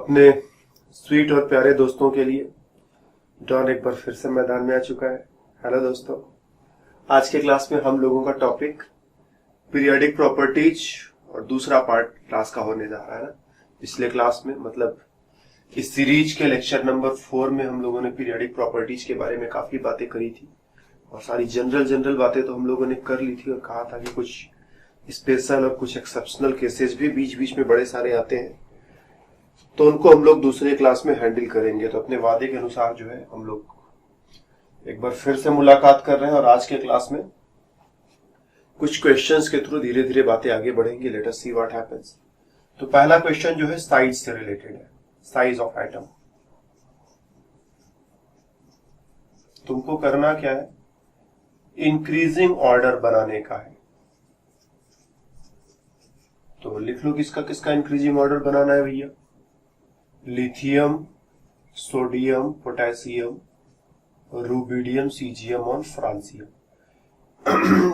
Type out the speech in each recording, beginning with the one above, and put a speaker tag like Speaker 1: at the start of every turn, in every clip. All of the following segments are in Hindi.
Speaker 1: अपने स्वीट और प्यारे दोस्तों के लिए डॉन एक बार फिर से मैदान में आ चुका है। हेलो दोस्तों, आज के क्लास में हम लोगों का टॉपिक पीरियोडिक प्रॉपर्टीज और दूसरा पार्ट क्लास का होने जा रहा है ना। पिछले क्लास में मतलब इस सीरीज के लेक्चर नंबर 4 में हम लोगों ने पीरियोडिक प्रॉपर्टीज के बारे में काफी बातें करी थी और सारी जनरल बातें तो हम लोगों ने कर ली थी और कहा था कि कुछ स्पेशल और कुछ एक्सेप्शनल केसेस भी बीच बीच में बड़े सारे आते हैं, तो उनको हम लोग दूसरे क्लास में हैंडल करेंगे। तो अपने वादे के अनुसार जो है हम लोग एक बार फिर से मुलाकात कर रहे हैं और आज के क्लास में कुछ क्वेश्चंस के थ्रू धीरे धीरे बातें आगे बढ़ेंगी। Let us see what happens. तो पहला क्वेश्चन जो है साइज से रिलेटेड है, साइज ऑफ एटम। तुमको करना क्या है, इंक्रीजिंग ऑर्डर बनाने का है। तो लिख लो किसका किसका इंक्रीजिंग ऑर्डर बनाना है भैया। Lithium, sodium, potassium, rubidium, caesium और francium.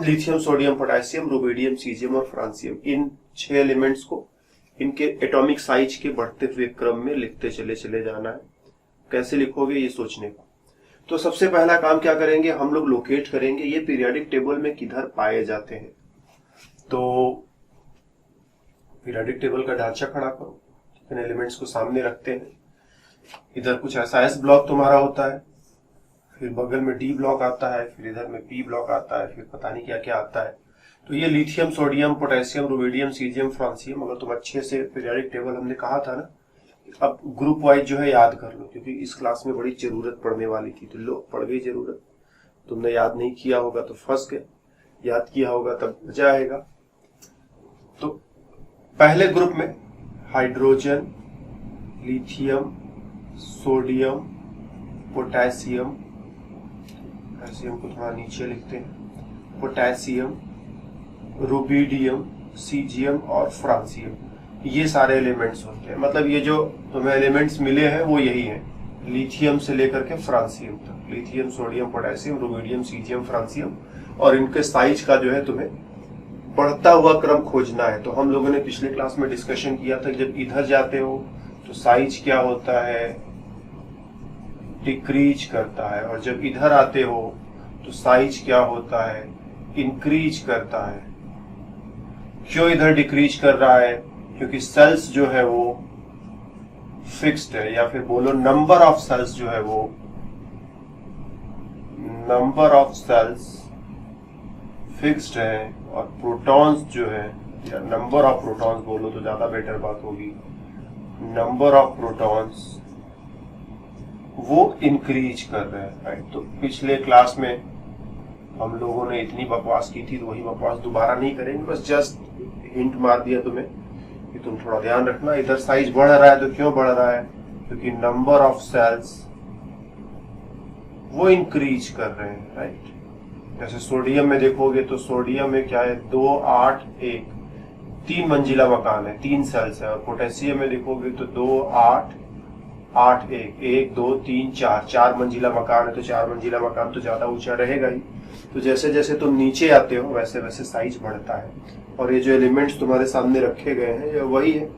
Speaker 1: Lithium, sodium, potassium, rubidium, caesium और फ्रांसियम, इन 6 एलिमेंट्स को इनके एटॉमिक साइज के बढ़ते हुए क्रम में लिखते चले जाना है। कैसे लिखोगे ये सोचने का। तो सबसे पहला काम क्या करेंगे, हम लोग लोकेट करेंगे ये पीरियोडिक टेबल में किधर पाए जाते हैं। तो पीरियोडिक टेबल का ढांचा खड़ा करो, इन एलिमेंट्स को सामने रखते हैं। इधर कुछ ऐसा एस ब्लॉक तुम्हारा होता है, फिर बगल में डी ब्लॉक आता है, फिर इधर में पी ब्लॉक आता है, फिर पता नहीं क्या क्या आता है। तो ये lithium, sodium, potassium, rubidium, caesium, francium, अगर तुम अच्छे से पीरियोडिक टेबल हमने कहा था ना, अब ग्रुप वाइज जो है याद कर लो, क्योंकि इस क्लास में बड़ी जरूरत पड़ने वाली थी। तो लो पड़ गई जरूरत। तुमने याद नहीं किया होगा तो फंस गए, याद किया होगा तब मजा आएगा। तो पहले ग्रुप में hydrogen, lithium, sodium, potassium, potassium को थोड़ा नीचे लिखते हैं, पोटेशियम, रुबिडियम, सीजियम और फ्रांसियम, ये सारे एलिमेंट्स होते हैं। मतलब ये जो तुम्हें एलिमेंट्स मिले हैं वो यही है, लिथियम से लेकर के फ्रांसियम तक। Lithium, sodium, potassium, rubidium, caesium, francium, और इनके साइज का जो है तुम्हें बढ़ता हुआ क्रम खोजना है। तो हम लोगों ने पिछले क्लास में डिस्कशन किया था, जब इधर जाते हो तो साइज क्या होता है, डिक्रीज करता है, और जब इधर आते हो तो साइज क्या होता है, इंक्रीज करता है। क्यों इधर डिक्रीज कर रहा है, क्योंकि सेल्स जो है वो फिक्स्ड है, या फिर बोलो नंबर ऑफ सेल्स जो है वो, नंबर ऑफ सेल्स फिक्स्ड है, और प्रोटॉन्स जो है, या नंबर ऑफ प्रोटॉन्स बोलो तो ज्यादा बेटर बात होगी, नंबर ऑफ प्रोटॉन्स वो इंक्रीज कर रहे हैं, राइट। तो पिछले क्लास में हम लोगों ने इतनी बकवास की थी, तो वही बकवास दोबारा नहीं करेंगे, बस जस्ट हिंट मार दिया तुम्हें कि तुम थोड़ा ध्यान रखना। इधर साइज बढ़ रहा है तो क्यों बढ़ रहा है, क्योंकि नंबर ऑफ सेल्स वो इंक्रीज कर रहे हैं, राइट। जैसे सोडियम में देखोगे तो सोडियम में क्या है, 2, 8, 1, 3 मंजिला मकान है, 3 सेल्स है। और पोटेशियम में देखोगे तो 2, 8, 8, 1, 2, 3, 4 मंजिला मकान है। तो 4 मंजिला मकान तो ज्यादा ऊंचा रहेगा ही। तो जैसे जैसे तुम नीचे आते हो वैसे वैसे साइज बढ़ता है। और ये जो एलिमेंट्स तुम्हारे सामने रखे गए हैं ये वही है,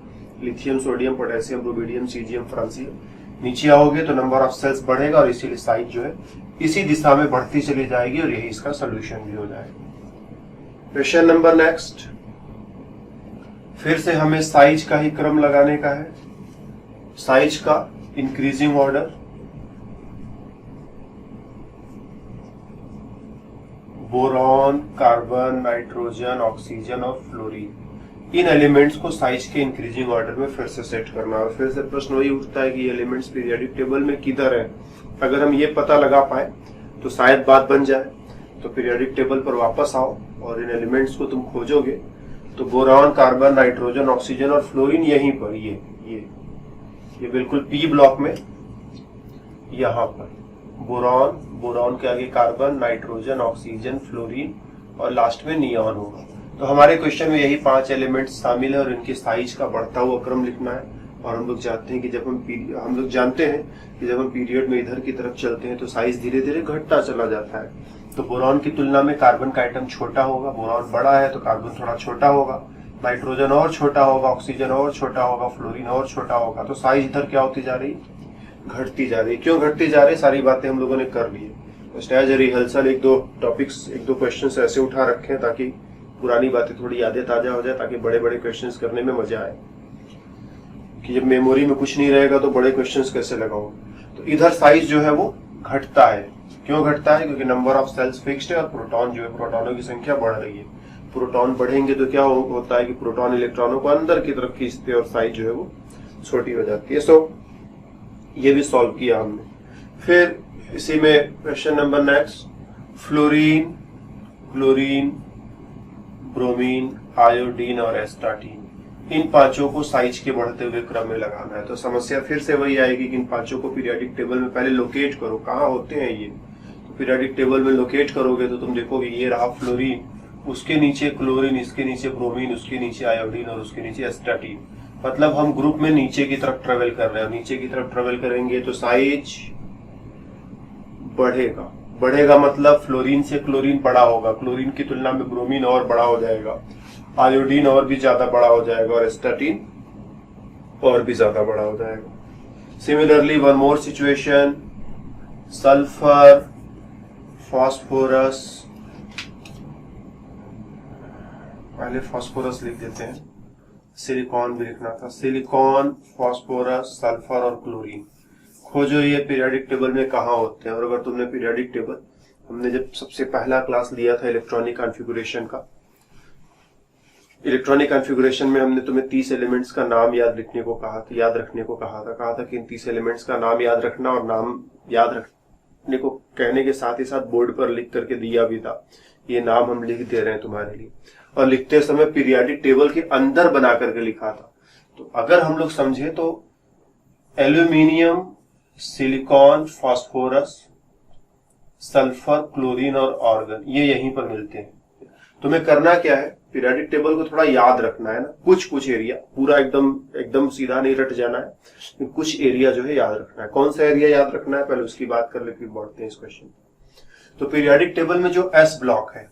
Speaker 1: lithium, sodium, potassium, rubidium, caesium, francium. नीचे आओगे तो नंबर ऑफ सेल्स बढ़ेगा और इसीलिए साइज जो है इसी दिशा में बढ़ती चली जाएगी, और यही इसका सोल्यूशन भी हो जाएगा। क्वेश्चन नंबर नेक्स्ट, फिर से हमें साइज का ही क्रम लगाने का है, साइज का increasing order. Boron, carbon, nitrogen, oxygen और फ्लोरीन, इन एलिमेंट्स को साइज के इंक्रीजिंग ऑर्डर में फिर से सेट करना। और फिर से प्रश्न वही उठता है कि एलिमेंट्स पीरियोडिक टेबल में किधर है। अगर हम ये पता लगा पाए तो शायद बात बन जाए। तो पीरियोडिक टेबल पर वापस आओ और इन एलिमेंट्स को तुम खोजोगे तो बोरॉन, कार्बन, नाइट्रोजन, ऑक्सीजन और फ्लोरीन यहीं पर, ये बिल्कुल पी ब्लॉक में, यहां पर बोरॉन के आगे कार्बन, नाइट्रोजन, ऑक्सीजन, फ्लोरीन और लास्ट में नियॉन होगा। तो हमारे क्वेश्चन में यही 5 एलिमेंट्स शामिल है और इनके साइज का बढ़ता हुआ क्रम लिखना है। और हम लोग जानते हैं कि जब हम जानते हैं कि जब हम पीरियड में इधर की तरफ चलते हैं तो साइज धीरे धीरे घटता चला जाता है। तो बोरॉन की तुलना में कार्बन का आइटम छोटा होगा, बोरॉन बड़ा है तो कार्बन थोड़ा छोटा होगा। नाइट्रोजन और छोटा होगा, ऑक्सीजन और छोटा होगा, फ्लोरीन और छोटा होगा, तो साइज इधर क्या होती जा रही, घटती जा रही। क्यों घटती जा रही, सारी बातें हम लोगों ने कर ली है। जस्ट एज ए रिहर्सल एक दो टॉपिक्स, एक दो क्वेश्चंस ऐसे उठा रखे हैं ताकि पुरानी बातें थोड़ी यादें ताजा हो जाए, ताकि बड़े बड़े क्वेश्चंस करने में मजा आए। कि जब मेमोरी में कुछ नहीं रहेगा तो बड़े क्वेश्चंस कैसे लगाओगे। तो इधर साइज जो है वो घटता है। क्यों घटता है, क्योंकि नंबर ऑफ सेल्स फिक्स्ड है और प्रोटॉन जो है, प्रोटॉनों की संख्या बढ़ रही है। प्रोटॉन बढ़ेंगे तो क्या होता है कि प्रोटॉन इलेक्ट्रॉनों को अंदर की तरफ खींचते हैं और साइज जो है वो छोटी हो जाती है। सो ये भी सॉल्व किया हमने। फिर इसी में question number next, fluorine, chlorine, bromine, iodine और एस्टाटीन, इन पांचों को साइज के बढ़ते हुए क्रम में लगाना है। तो समस्या फिर से वही आएगी कि इन पांचों को पीरियोडिक टेबल में पहले लोकेट करो, कहाँ होते हैं ये। तो पीरियोडिक टेबल में लोकेट करोगे तो तुम देखोगे ये रहा फ्लोरीन, उसके नीचे क्लोरीन, इसके नीचे ब्रोमीन, उसके नीचे आयोडीन और उसके नीचे एस्टाटीन। मतलब हम ग्रुप में नीचे की तरफ ट्रेवल कर रहे हैं। नीचे की तरफ ट्रेवल करेंगे तो साइज बढ़ेगा। बढ़ेगा मतलब फ्लोरीन से क्लोरीन बड़ा होगा, क्लोरीन की तुलना में ब्रोमीन और बड़ा हो जाएगा, आयोडीन और भी ज्यादा बड़ा हो जाएगा और एस्टाटीन और भी ज्यादा बड़ा हो जाएगा। Similarly one more situation, sulphur, phosphorus, पहले फास्फोरस लिख देते हैं, सिलिकॉन भी लिखना था। सिलिकॉन, फास्फोरस, सल्फर और क्लोरीन, खोजो ये पीरियोडिक टेबल में कहाँ होते हैं। और अगर तुमने पीरियोडिक टेबल, हमने जब सबसे पहला क्लास लिया था इलेक्ट्रॉनिक कॉन्फ़िगरेशन का, इलेक्ट्रॉनिक कॉन्फ़िगरेशन में हमने तुम्हें 30 एलिमेंट्स का नाम याद रखने को कहा था, कहा था कि इन 30 एलिमेंट्स का नाम याद रखना, और नाम याद रखने को कहने के साथ ही साथ बोर्ड पर लिख करके दिया भी था, ये नाम हम लिख दे रहे हैं तुम्हारे लिए। और लिखते समय पीरियोडिक टेबल के अंदर बना करके लिखा था। तो अगर हम लोग समझे तो aluminium, silicon, phosphorus, sulphur, chlorine और आर्गन, ये यहीं पर मिलते हैं। तुम्हें करना क्या है, पीरियोडिक टेबल को थोड़ा याद रखना है ना, कुछ एरिया, पूरा एकदम सीधा नहीं रट जाना है, कुछ एरिया जो है याद रखना है। कौन सा एरिया याद रखना है, पहले उसकी बात कर ले, फिर बढ़ते हैं इस क्वेश्चन। तो पीरियोडिक टेबल में जो एस ब्लॉक है,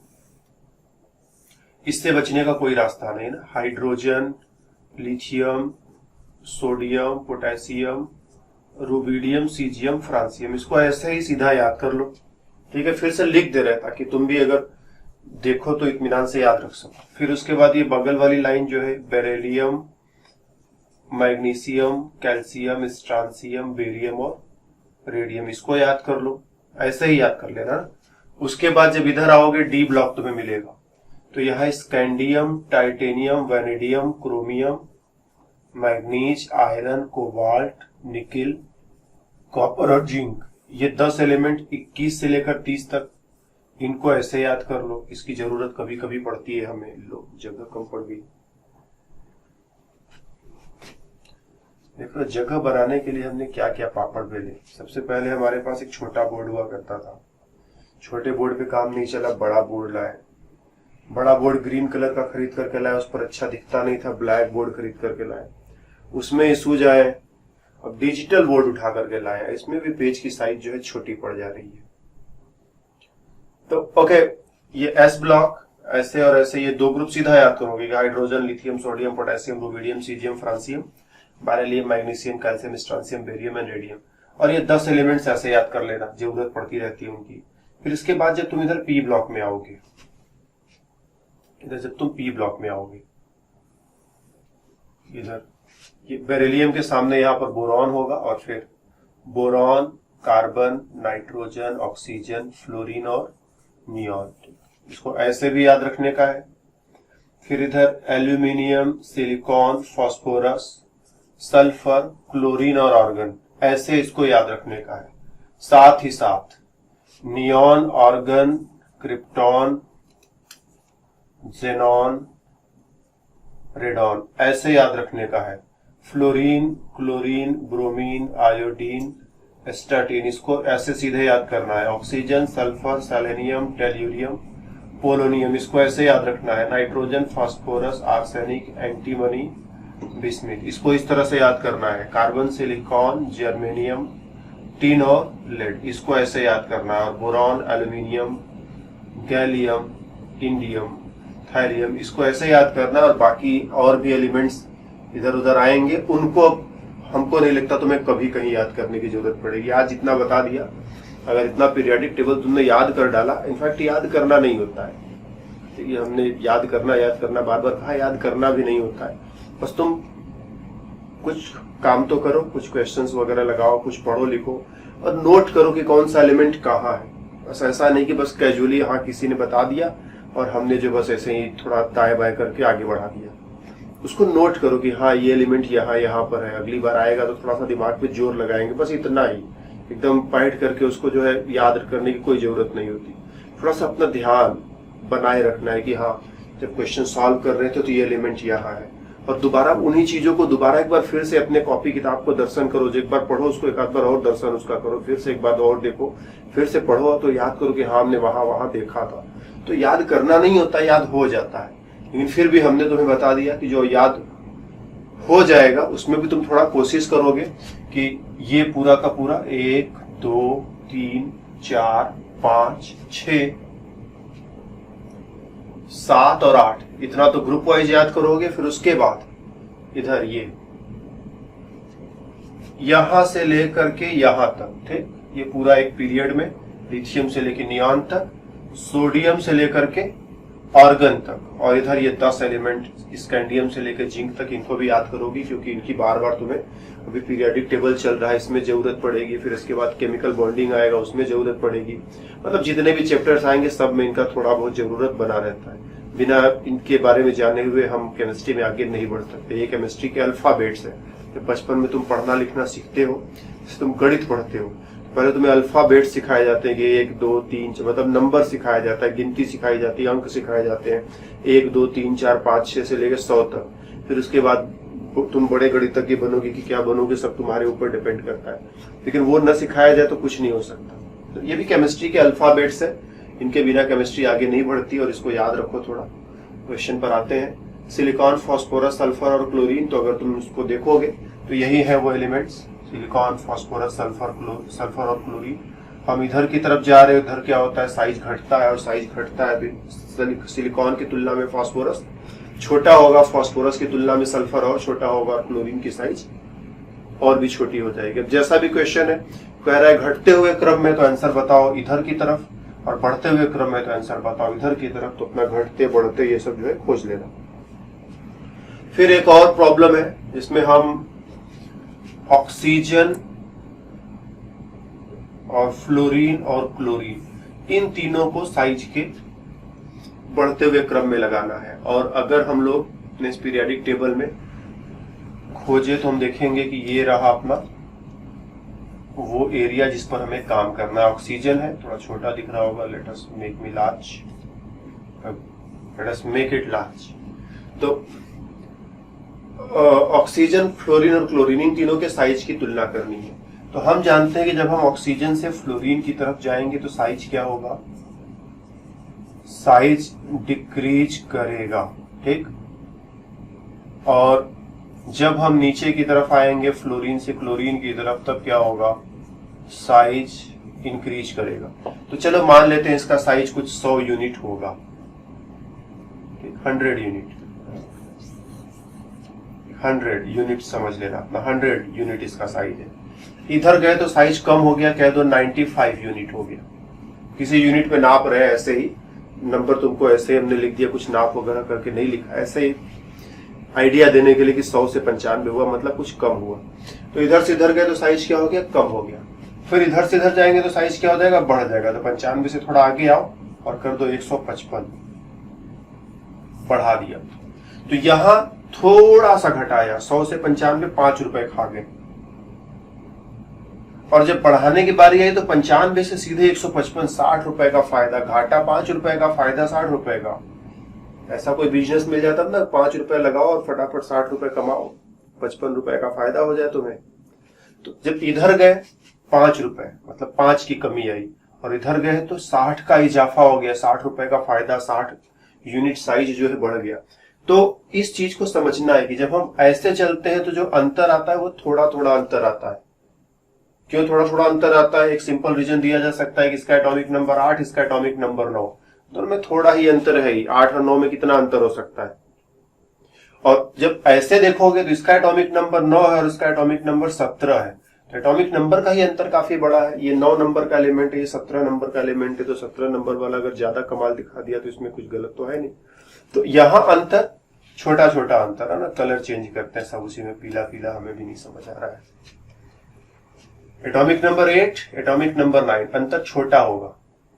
Speaker 1: इससे बचने का कोई रास्ता नहीं ना। Hydrogen, lithium, sodium, potassium, rubidium, caesium, francium, इसको ऐसे ही सीधा याद कर लो। ठीक है, फिर से लिख दे रहे ताकि तुम भी अगर देखो तो इत्मीनान से याद रख सको। फिर उसके बाद ये बगल वाली लाइन जो है, beryllium, magnesium, calcium, strontium, barium और रेडियम, इसको याद कर लो, ऐसे ही याद कर लेना। उसके बाद जब इधर आओगे डी ब्लॉक तुम्हें मिलेगा, तो यहाँ scandium, titanium, vanadium, chromium, manganese, iron, cobalt, nickel, copper और जिंक, ये 10 एलिमेंट 21 से लेकर 30 तक, इनको ऐसे याद कर लो। इसकी जरूरत कभी कभी पड़ती है हमें, लोग जगह कम पड़ गई। देखो जगह बनाने के लिए हमने क्या क्या पापड़ बेले। सबसे पहले हमारे पास एक छोटा बोर्ड हुआ करता था, छोटे बोर्ड पे काम नहीं चला, बड़ा बोर्ड लाए। बड़ा बोर्ड ग्रीन कलर का खरीद करके लाए, उस पर अच्छा दिखता नहीं था, ब्लैक बोर्ड खरीद करके लाए, उसमें इशूज आए। अब डिजिटल बोर्ड उठा करके लाए, इसमें भी पेज की साइज जो है छोटी पड़ जा रही है। तो ओके, ये एस ब्लॉक ऐसे और ऐसे, ये दो ग्रुप सीधा याद करोगे, hydrogen, lithium, sodium, potassium, rubidium, caesium, francium, beryllium, magnesium, calcium, strontium, barium and radium. और ये 10 एलिमेंट्स ऐसे याद कर लेना, जरूरत पड़ती रहती है उनकी। फिर इसके बाद जब तुम इधर पी ब्लॉक में आओगे, इधर ये बेरिलियम के सामने यहाँ पर बोरॉन होगा, और फिर boron, carbon, nitrogen, oxygen, fluorine और नियॉन, इसको ऐसे भी याद रखने का है। फिर इधर aluminium, silicon, phosphorus, sulphur, chlorine और आर्गन, ऐसे इसको याद रखने का है। साथ ही साथ neon, argon, krypton, xenon, radon, ऐसे याद रखने का है। Fluorine, chlorine, bromine, iodine, astatine, इसको ऐसे सीधे याद करना है। Oxygen, sulphur, selenium, tellurium, polonium, इसको ऐसे याद रखना है। Nitrogen, phosphorus, arsenic, antimony, bismuth, इसको इस तरह से याद करना है। कार्बन, सिलिकॉन, जर्मेनियम, टिन और लेड, इसको ऐसे याद करना है। और बोरॉन, एल्यूमिनियम, गैलियम, इंडियम, थायरियम, इसको ऐसे याद करना। और बाकी और भी एलिमेंट्स इधर उधर आएंगे, उनको हमको नहीं लगता तुम्हें कभी कहीं याद करने की जरूरत पड़ेगी। आज जितना बता दिया, अगर इतना पीरियोडिक टेबल तुमने याद कर डाला, इनफैक्ट याद करना नहीं होता है, ठीक है, हमने याद करना बार बार कहा, याद करना भी नहीं होता है। बस तुम कुछ काम तो करो, कुछ क्वेश्चंस वगैरह लगाओ, कुछ पढ़ो लिखो और नोट करो कि कौन सा एलिमेंट कहाँ है। बस ऐसा नहीं कि बस कैजुअली हाँ किसी ने बता दिया और हमने जो बस ऐसे ही थोड़ा दाएं बाएं करके आगे बढ़ा दिया। उसको नोट करो कि हाँ ये एलिमेंट यहाँ पर है, अगली बार आएगा तो थोड़ा सा दिमाग पे जोर लगाएंगे, बस इतना ही। एकदम पाइट करके उसको जो है याद करने की कोई जरूरत नहीं होती। थोड़ा सा अपना ध्यान बनाए रखना है कि हाँ जब क्वेश्चन सॉल्व कर रहे थे तो ये एलिमेंट यहाँ है, और दोबारा उन्हीं चीजों को दोबारा एक बार फिर से अपने कॉपी किताब को दर्शन करो। जो एक बार पढ़ो उसको एक आध बार और दर्शन उसका करो, फिर से एक बार और देखो, फिर से पढ़ो तो याद करो कि हाँ हमने वहां देखा था। तो याद करना नहीं होता, याद हो जाता है। लेकिन फिर भी हमने तुम्हें बता दिया कि जो याद हो जाएगा उसमें भी तुम थोड़ा कोशिश करोगे कि ये पूरा का पूरा 1 2 3 4 5 6 7 और 8 इतना तो ग्रुप वाइज याद करोगे। फिर उसके बाद इधर ये यहां से लेकर के यहां तक, ठीक, ये पूरा एक पीरियड में लिथियम से लेकर नियॉन तक, सोडियम से लेकर के ऑर्गन तक, और इधर ये 10 एलिमेंट स्कैंडियम से लेकर जिंक तक, इनको भी याद करोगी क्योंकि इनकी बार बार तुम्हें अभी पीरियोडिक टेबल चल रहा है इसमें जरूरत पड़ेगी। फिर इसके बाद केमिकल बॉन्डिंग आएगा उसमें जरूरत पड़ेगी। मतलब जितने भी चैप्टर्स आएंगे सब में इनका थोड़ा बहुत जरूरत बना रहता है। बिना इनके बारे में जाने हुए हम केमिस्ट्री में आगे नहीं बढ़ सकते। ये केमिस्ट्री के अल्फाबेट्स है। जब बचपन में तुम पढ़ना लिखना सीखते हो, तुम गणित पढ़ते हो, पहले तुम्हें अल्फाबेट सिखाए जाते हैं कि 1 2 3, मतलब नंबर सिखाया जाता है, गिनती सिखाई जाती है, अंक सिखाए जाते हैं 1 2 3 4 5 6 से लेकर 100 तक। फिर उसके बाद तुम बड़े गणितज्ञ बनोगे कि क्या बनोगे सब तुम्हारे ऊपर डिपेंड करता है। लेकिन वो न सिखाया जाए तो कुछ नहीं हो सकता। तो ये भी केमिस्ट्री के अल्फाबेट्स है, इनके बिना केमिस्ट्री आगे नहीं बढ़ती, और इसको याद रखो। थोड़ा क्वेश्चन पर आते हैं। सिलिकॉन, फास्फोरस, सल्फर और क्लोरीन, तो अगर तुम उसको देखोगे तो यही है वो एलिमेंट्स, सिलिकॉन, फास्फोरस, सल्फर और क्लोरीन। हम इधर की तरफ जा रहे हैं, उधर क्या होता है, साइज घटता है और साइज घटता है। सिलिकॉन की तुलना में फास्फोरस छोटा होगा, फास्फोरस की तुलना में सल्फर और छोटा होगा, और क्लोरीन की साइज और भी छोटी हो जाएगी। अब जैसा भी क्वेश्चन है, कह रहा है घटते हुए क्रम में तो आंसर बताओ इधर की तरफ, और बढ़ते हुए क्रम में तो आंसर बताओ इधर की तरफ। तो अपना घटते बढ़ते ये सब जो है खोज लेना। फिर एक और प्रॉब्लम है जिसमें हम ऑक्सीजन और फ्लोरीन और क्लोरीन इन तीनों को साइज के बढ़ते हुए क्रम में लगाना है। और अगर हम लोग इस पीरियोडिक टेबल में खोजे तो हम देखेंगे कि ये रहा अपना वो एरिया जिस पर हमें काम करना है। ऑक्सीजन है, थोड़ा छोटा दिख रहा होगा, let us make it large. तो ऑक्सीजन, फ्लोरीन और क्लोरीन इन तीनों के साइज की तुलना करनी है। तो हम जानते हैं कि जब हम ऑक्सीजन से फ्लोरीन की तरफ जाएंगे तो साइज क्या होगा, साइज डिक्रीज करेगा, ठीक। और जब हम नीचे की तरफ आएंगे फ्लोरीन से क्लोरीन की तरफ, तब क्या होगा, साइज इंक्रीज करेगा। तो चलो मान लेते हैं इसका साइज कुछ 100 यूनिट होगा, 100 यूनिट, 100 यूनिट समझ लेना, 100 यूनिट इसका साइज है। इधर गए तो साइज कम हो गया, कह दो 95 यूनिट हो गया। किसी यूनिट में नाप रहे हैं, ऐसे ही नंबर तुमको ऐसे हमने लिख दिया, कुछ नाप वगैरह करके नहीं लिखा, ऐसे ही आइडिया देने के लिए कि 100 से 95 हुआ, मतलब कुछ कम हुआ। तो इधर से इधर गए तो साइज क्या हो गया, कम हो गया। फिर इधर से इधर जाएंगे तो साइज क्या हो जाएगा, बढ़ जाएगा। तो 95 से थोड़ा आगे आओ और कर दो 155, बढ़ा दिया। तो यहां थोड़ा सा घटाया, 100 से 95 5 रुपए खा गए। और जब बढ़ाने की बारी आई तो 95 से सीधे 155, 60 रुपए का फायदा, घाटा 5 रुपए का, फायदा 60 रुपए का। ऐसा कोई बिजनेस मिल जाता ना, 5 रुपए लगाओ और फटाफट 60 रुपए कमाओ, 55 रुपए का फायदा हो जाए तुम्हें। तो जब इधर गए 5 रुपए, मतलब 5 की कमी आई, और इधर गए तो 60 का इजाफा हो गया, 60 रुपए का फायदा, 60 यूनिट साइज जो है बढ़ गया। तो इस चीज को समझना है कि जब हम ऐसे चलते हैं तो जो अंतर आता है वो थोड़ा थोड़ा अंतर आता है। क्यों थोड़ा थोड़ा अंतर आता है, एक सिंपल रीजन दिया जा सकता है कि इसका एटॉमिक नंबर 8, इसका एटॉमिक नंबर 9। दोनों में थोड़ा ही अंतर है ही, 8 और 9 में कितना अंतर हो सकता है। और जब ऐसे देखोगे तो इसका एटॉमिक नंबर 9 है और इसका एटॉमिक नंबर 17 है, तो एटॉमिक नंबर का ही अंतर काफी बड़ा है। ये 9 नंबर का एलिमेंट है, ये 17 नंबर का एलिमेंट है, तो 17 नंबर वाला अगर ज्यादा कमाल दिखा दिया तो इसमें कुछ गलत तो है नहीं। तो यहाँ अंतर छोटा छोटा अंतर है ना, कलर चेंज करते हैं सब, उसी में पीला पीला हमें भी नहीं समझ आ रहा है। एटॉमिक नंबर 8, एटॉमिक नंबर 9, अंतर छोटा होगा,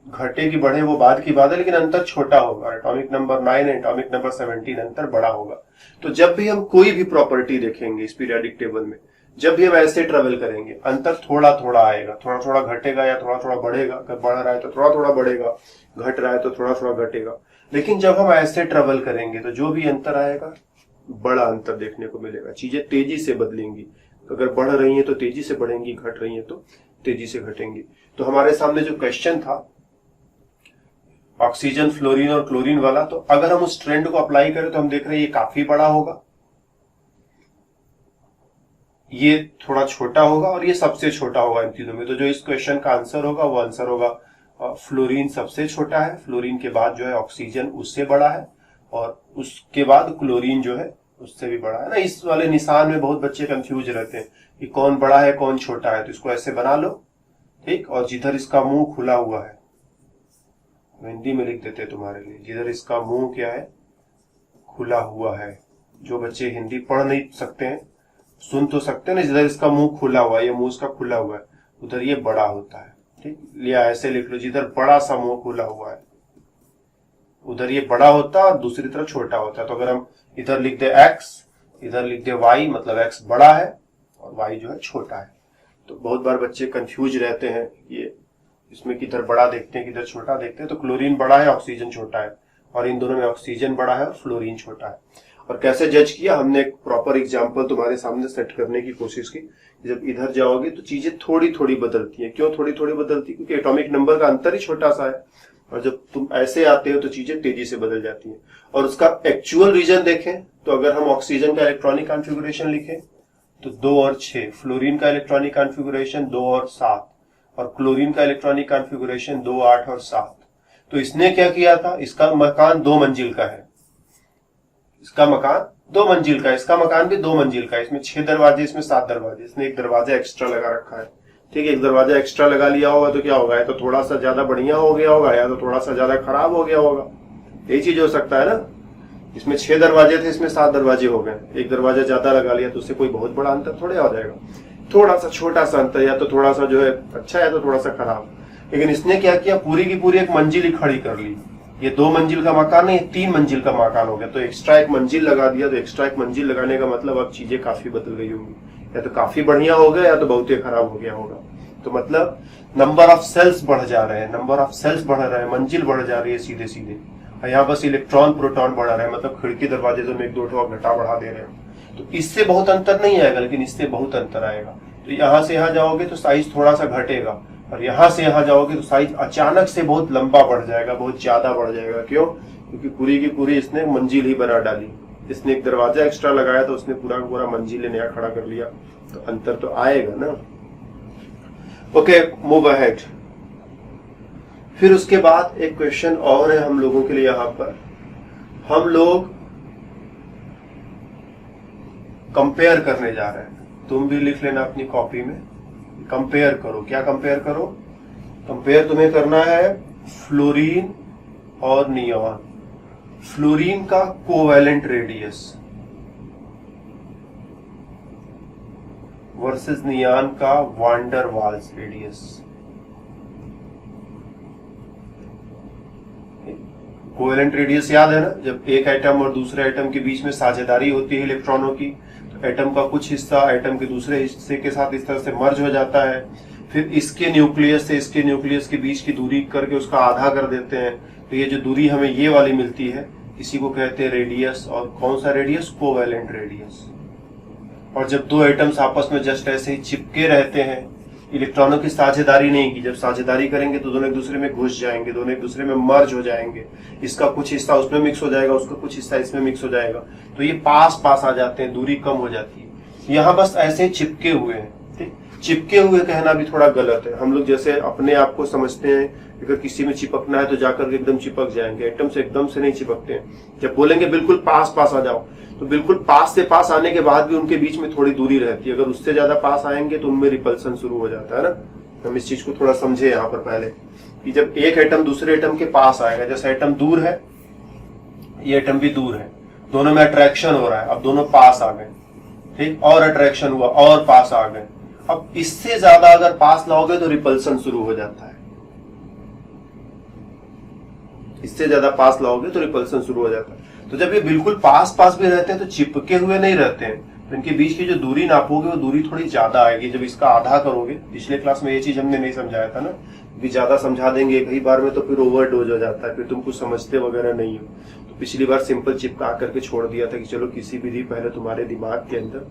Speaker 1: घटे की बढ़े वो बाद की बात है, लेकिन अंतर छोटा होगा। एटॉमिक नंबर 9, एटॉमिक नंबर 17 अंतर बड़ा होगा। तो जब भी हम कोई भी प्रॉपर्टी देखेंगे इस पीरियोडिक टेबल में, जब भी हम ऐसे ट्रेवल करेंगे, अंतर थोड़ा थोड़ा आएगा, थोड़ा थोड़ा घटेगा या थोड़ा थोड़ा बढ़ेगा। अगर बढ़ रहा है तो थोड़ा थोड़ा बढ़ेगा, घट रहा है तो थोड़ा थोड़ा घटेगा। लेकिन जब हम ऐसे ट्रेवल करेंगे तो जो भी अंतर आएगा बड़ा अंतर देखने को मिलेगा, चीजें तेजी से बदलेंगी। अगर बढ़ रही है तो तेजी से बढ़ेंगी, घट रही है तो तेजी से घटेंगी। तो हमारे सामने जो क्वेश्चन था ऑक्सीजन, फ्लोरीन और क्लोरीन वाला, तो अगर हम उस ट्रेंड को अप्लाई करें तो हम देख रहे हैं ये काफी बड़ा होगा, ये थोड़ा छोटा होगा और ये सबसे छोटा होगा इन तीनों में। तो जो इस क्वेश्चन का आंसर होगा वो आंसर होगा फ्लोरीन सबसे छोटा है, फ्लोरीन के बाद जो है ऑक्सीजन उससे बड़ा है, और उसके बाद क्लोरीन जो है उससे भी बड़ा है ना। इस वाले निशान में बहुत बच्चे कंफ्यूज रहते हैं कि कौन बड़ा है कौन छोटा है, तो इसको ऐसे बना लो, ठीक। और जिधर इसका मुंह खुला हुआ है, हिंदी में लिख देते हैं तुम्हारे लिए, जिधर इसका मुंह क्या है, खुला हुआ है। जो बच्चे हिंदी पढ़ नहीं सकते हैं, सुन तो सकते हैं ना, जिधर इसका मुंह खुला हुआ है, ये मुंह इसका खुला हुआ है, उधर ये बड़ा होता है, ठीक। लिया ऐसे लिख लो, जिधर बड़ा सा मुंह खुला हुआ है उधर ये बड़ा होता है और दूसरी तरफ छोटा होता है। तो अगर हम इधर लिख दे x, इधर लिख दे y, मतलब x बड़ा है और y जो है छोटा है। तो बहुत बार बच्चे कंफ्यूज रहते हैं, ये इसमें किधर बड़ा देखते हैं किधर छोटा देखते हैं। तो क्लोरीन बड़ा है, ऑक्सीजन छोटा है, और इन दोनों में ऑक्सीजन बड़ा है और फ्लोरीन छोटा है। और कैसे जज किया हमने, एक प्रॉपर एग्जांपल तुम्हारे सामने सेट करने की कोशिश की। जब इधर जाओगे तो चीजें थोड़ी थोड़ी बदलती हैं। क्यों थोड़ी थोड़ी बदलती है? क्योंकि एटॉमिक नंबर का अंतर ही छोटा सा है, और जब तुम ऐसे आते हो तो चीजें तेजी से बदल जाती हैं। और उसका एक्चुअल रीजन देखें तो अगर हम ऑक्सीजन का इलेक्ट्रॉनिक कॉन्फ़िगरेशन लिखें तो 2 और 6, फ्लोरीन का इलेक्ट्रॉनिक कॉन्फ़िगरेशन 2 और 7, और क्लोरीन का इलेक्ट्रॉनिक कॉन्फ़िगरेशन 2, 8 और 7। तो इसने क्या किया था, इसका मकान 2 मंजिल का है, इसका मकान 2 मंजिल का है, इसका मकान भी 2 मंजिल का है। इसमें 6 दरवाजे, इसमें 7 दरवाजे, इसने एक दरवाजा एक्स्ट्रा लगा रखा है, ठीक है। एक दरवाजा एक्स्ट्रा लगा लिया होगा तो क्या होगा, या तो थोड़ा सा ज्यादा बढ़िया हो गया होगा या तो थोड़ा सा ज्यादा खराब हो गया होगा, यही चीज हो सकता है ना। इसमें 6 दरवाजे थे, इसमें 7 दरवाजे हो गए, एक दरवाजा ज्यादा लगा लिया तो उससे कोई बहुत बड़ा अंतर थोड़े हो जाएगा, थोड़ा सा छोटा सा अंतर, या तो थोड़ा सा जो है अच्छा है तो थोड़ा सा खराब। लेकिन इसने क्या किया, पूरी की पूरी एक मंजिल ही खड़ी कर ली। ये 2 मंजिल का मकान नहीं, 3 मंजिल का मकान हो गया, तो एक्स्ट्रा एक मंजिल लगा दिया। तो एक्स्ट्रा एक मंजिल लगाने का मतलब अब चीजें काफी बदल गई होंगी, या तो काफी बढ़िया हो गया या तो बहुत ही खराब हो गया होगा। तो मतलब नंबर ऑफ सेल्स बढ़ जा रहे हैं, नंबर ऑफ सेल्स बढ़ रहे हैं, मंजिल बढ़ जा रही है सीधे सीधे। यहाँ बस इलेक्ट्रॉन प्रोटॉन बढ़ा रहे हैं, मतलब खिड़की दरवाजे तो में 1-2 ठो घटा बढ़ा दे रहे हैं। तो इससे बहुत अंतर नहीं आएगा, लेकिन इससे बहुत अंतर आएगा। तो यहाँ से यहाँ जाओगे तो साइज थोड़ा सा घटेगा, और यहाँ से यहाँ जाओगे तो साइज अचानक से बहुत लंबा बढ़ जाएगा, बहुत ज्यादा बढ़ जाएगा। क्यों? क्योंकि पूरी की पूरी इसने मंजिल ही बना डाली। इसने एक दरवाजा एक्स्ट्रा लगाया तो उसने पूरा पूरा मंजिल नया खड़ा कर लिया, तो अंतर तो आएगा ना। Okay, move ahead. फिर उसके बाद एक क्वेश्चन और है हम लोगों के लिए। यहाँ पर हम लोग कंपेयर करने जा रहे हैं, तुम भी लिख लेना अपनी कॉपी में, कंपेयर करो। क्या कंपेयर करो? कंपेयर तुम्हें करना है फ्लोरीन और नियॉन। फ्लोरीन का कोवैलेंट रेडियस वर्सेस नियॉन का van der Waals radius. Covalent radius याद है ना, जब एक एटम और दूसरे एटम के बीच में साझेदारी होती है इलेक्ट्रॉनों की, तो एटम का कुछ हिस्सा एटम के दूसरे हिस्से के साथ इस तरह से मर्ज हो जाता है। फिर इसके न्यूक्लियस से इसके न्यूक्लियस के बीच की दूरी करके उसका आधा कर देते हैं, तो ये जो दूरी हमें ये वाली मिलती है, इसी को कहते हैं रेडियस। और कौन सा रेडियस? Covalent radius. और जब 2 एटम्स आपस में जस्ट ऐसे ही चिपके रहते हैं, इलेक्ट्रॉनों की साझेदारी नहीं की, जब साझेदारी करेंगे तो दोनों एक दूसरे में घुस जाएंगे, दोनों एक दूसरे में मर्ज हो जाएंगे, इसका कुछ हिस्सा उसमें मिक्स हो जाएगा, उसका कुछ हिस्सा इसमें मिक्स हो जाएगा, तो ये पास पास आ जाते हैं, दूरी कम हो जाती है। यहाँ बस ऐसे चिपके हुए हैं, ठीक। चिपके हुए कहना भी थोड़ा गलत है। हम लोग जैसे अपने आप को समझते हैं, अगर किसी में चिपकना है तो जाकर के एकदम चिपक जाएंगे, एटम से एकदम से नहीं चिपकते हैं। जब बोलेंगे बिल्कुल पास पास आ जाओ, तो बिल्कुल पास से पास आने के बाद भी उनके बीच में थोड़ी दूरी रहती है। अगर उससे ज्यादा पास आएंगे तो उनमें रिपल्सन शुरू हो जाता है ना। हम इस चीज को थोड़ा समझे यहाँ पर पहले, कि जब एक एटम दूसरे एटम के पास आएगा, जैसे एटम दूर है, ये एटम भी दूर है, दोनों में अट्रैक्शन हो रहा है, अब दोनों पास आ गए, ठीक, और अट्रैक्शन हुआ और पास आ गए। अब इससे ज्यादा अगर पास लाओगे तो रिपल्सन शुरू हो जाता है, इससे ज्यादा पास लाओगे तो रिपल्सन शुरू हो जाता है। तो जब ये बिल्कुल पास पास भी रहते हैं तो चिपके हुए नहीं रहते हैं, तो इनके बीच की जो दूरी नापोगे वो दूरी थोड़ी ज्यादा आएगी। जब इसका आधा करोगे, पिछले क्लास में ये चीज हमने नहीं समझाया था ना, भी ज्यादा समझा देंगे एक ही बार में तो फिर ओवरडोज हो जाता है, फिर तुम कुछ समझते वगैरह नहीं हो। तो पिछली बार सिंपल चिपका करके छोड़ दिया था कि चलो किसी विधि पहले तुम्हारे दिमाग के अंदर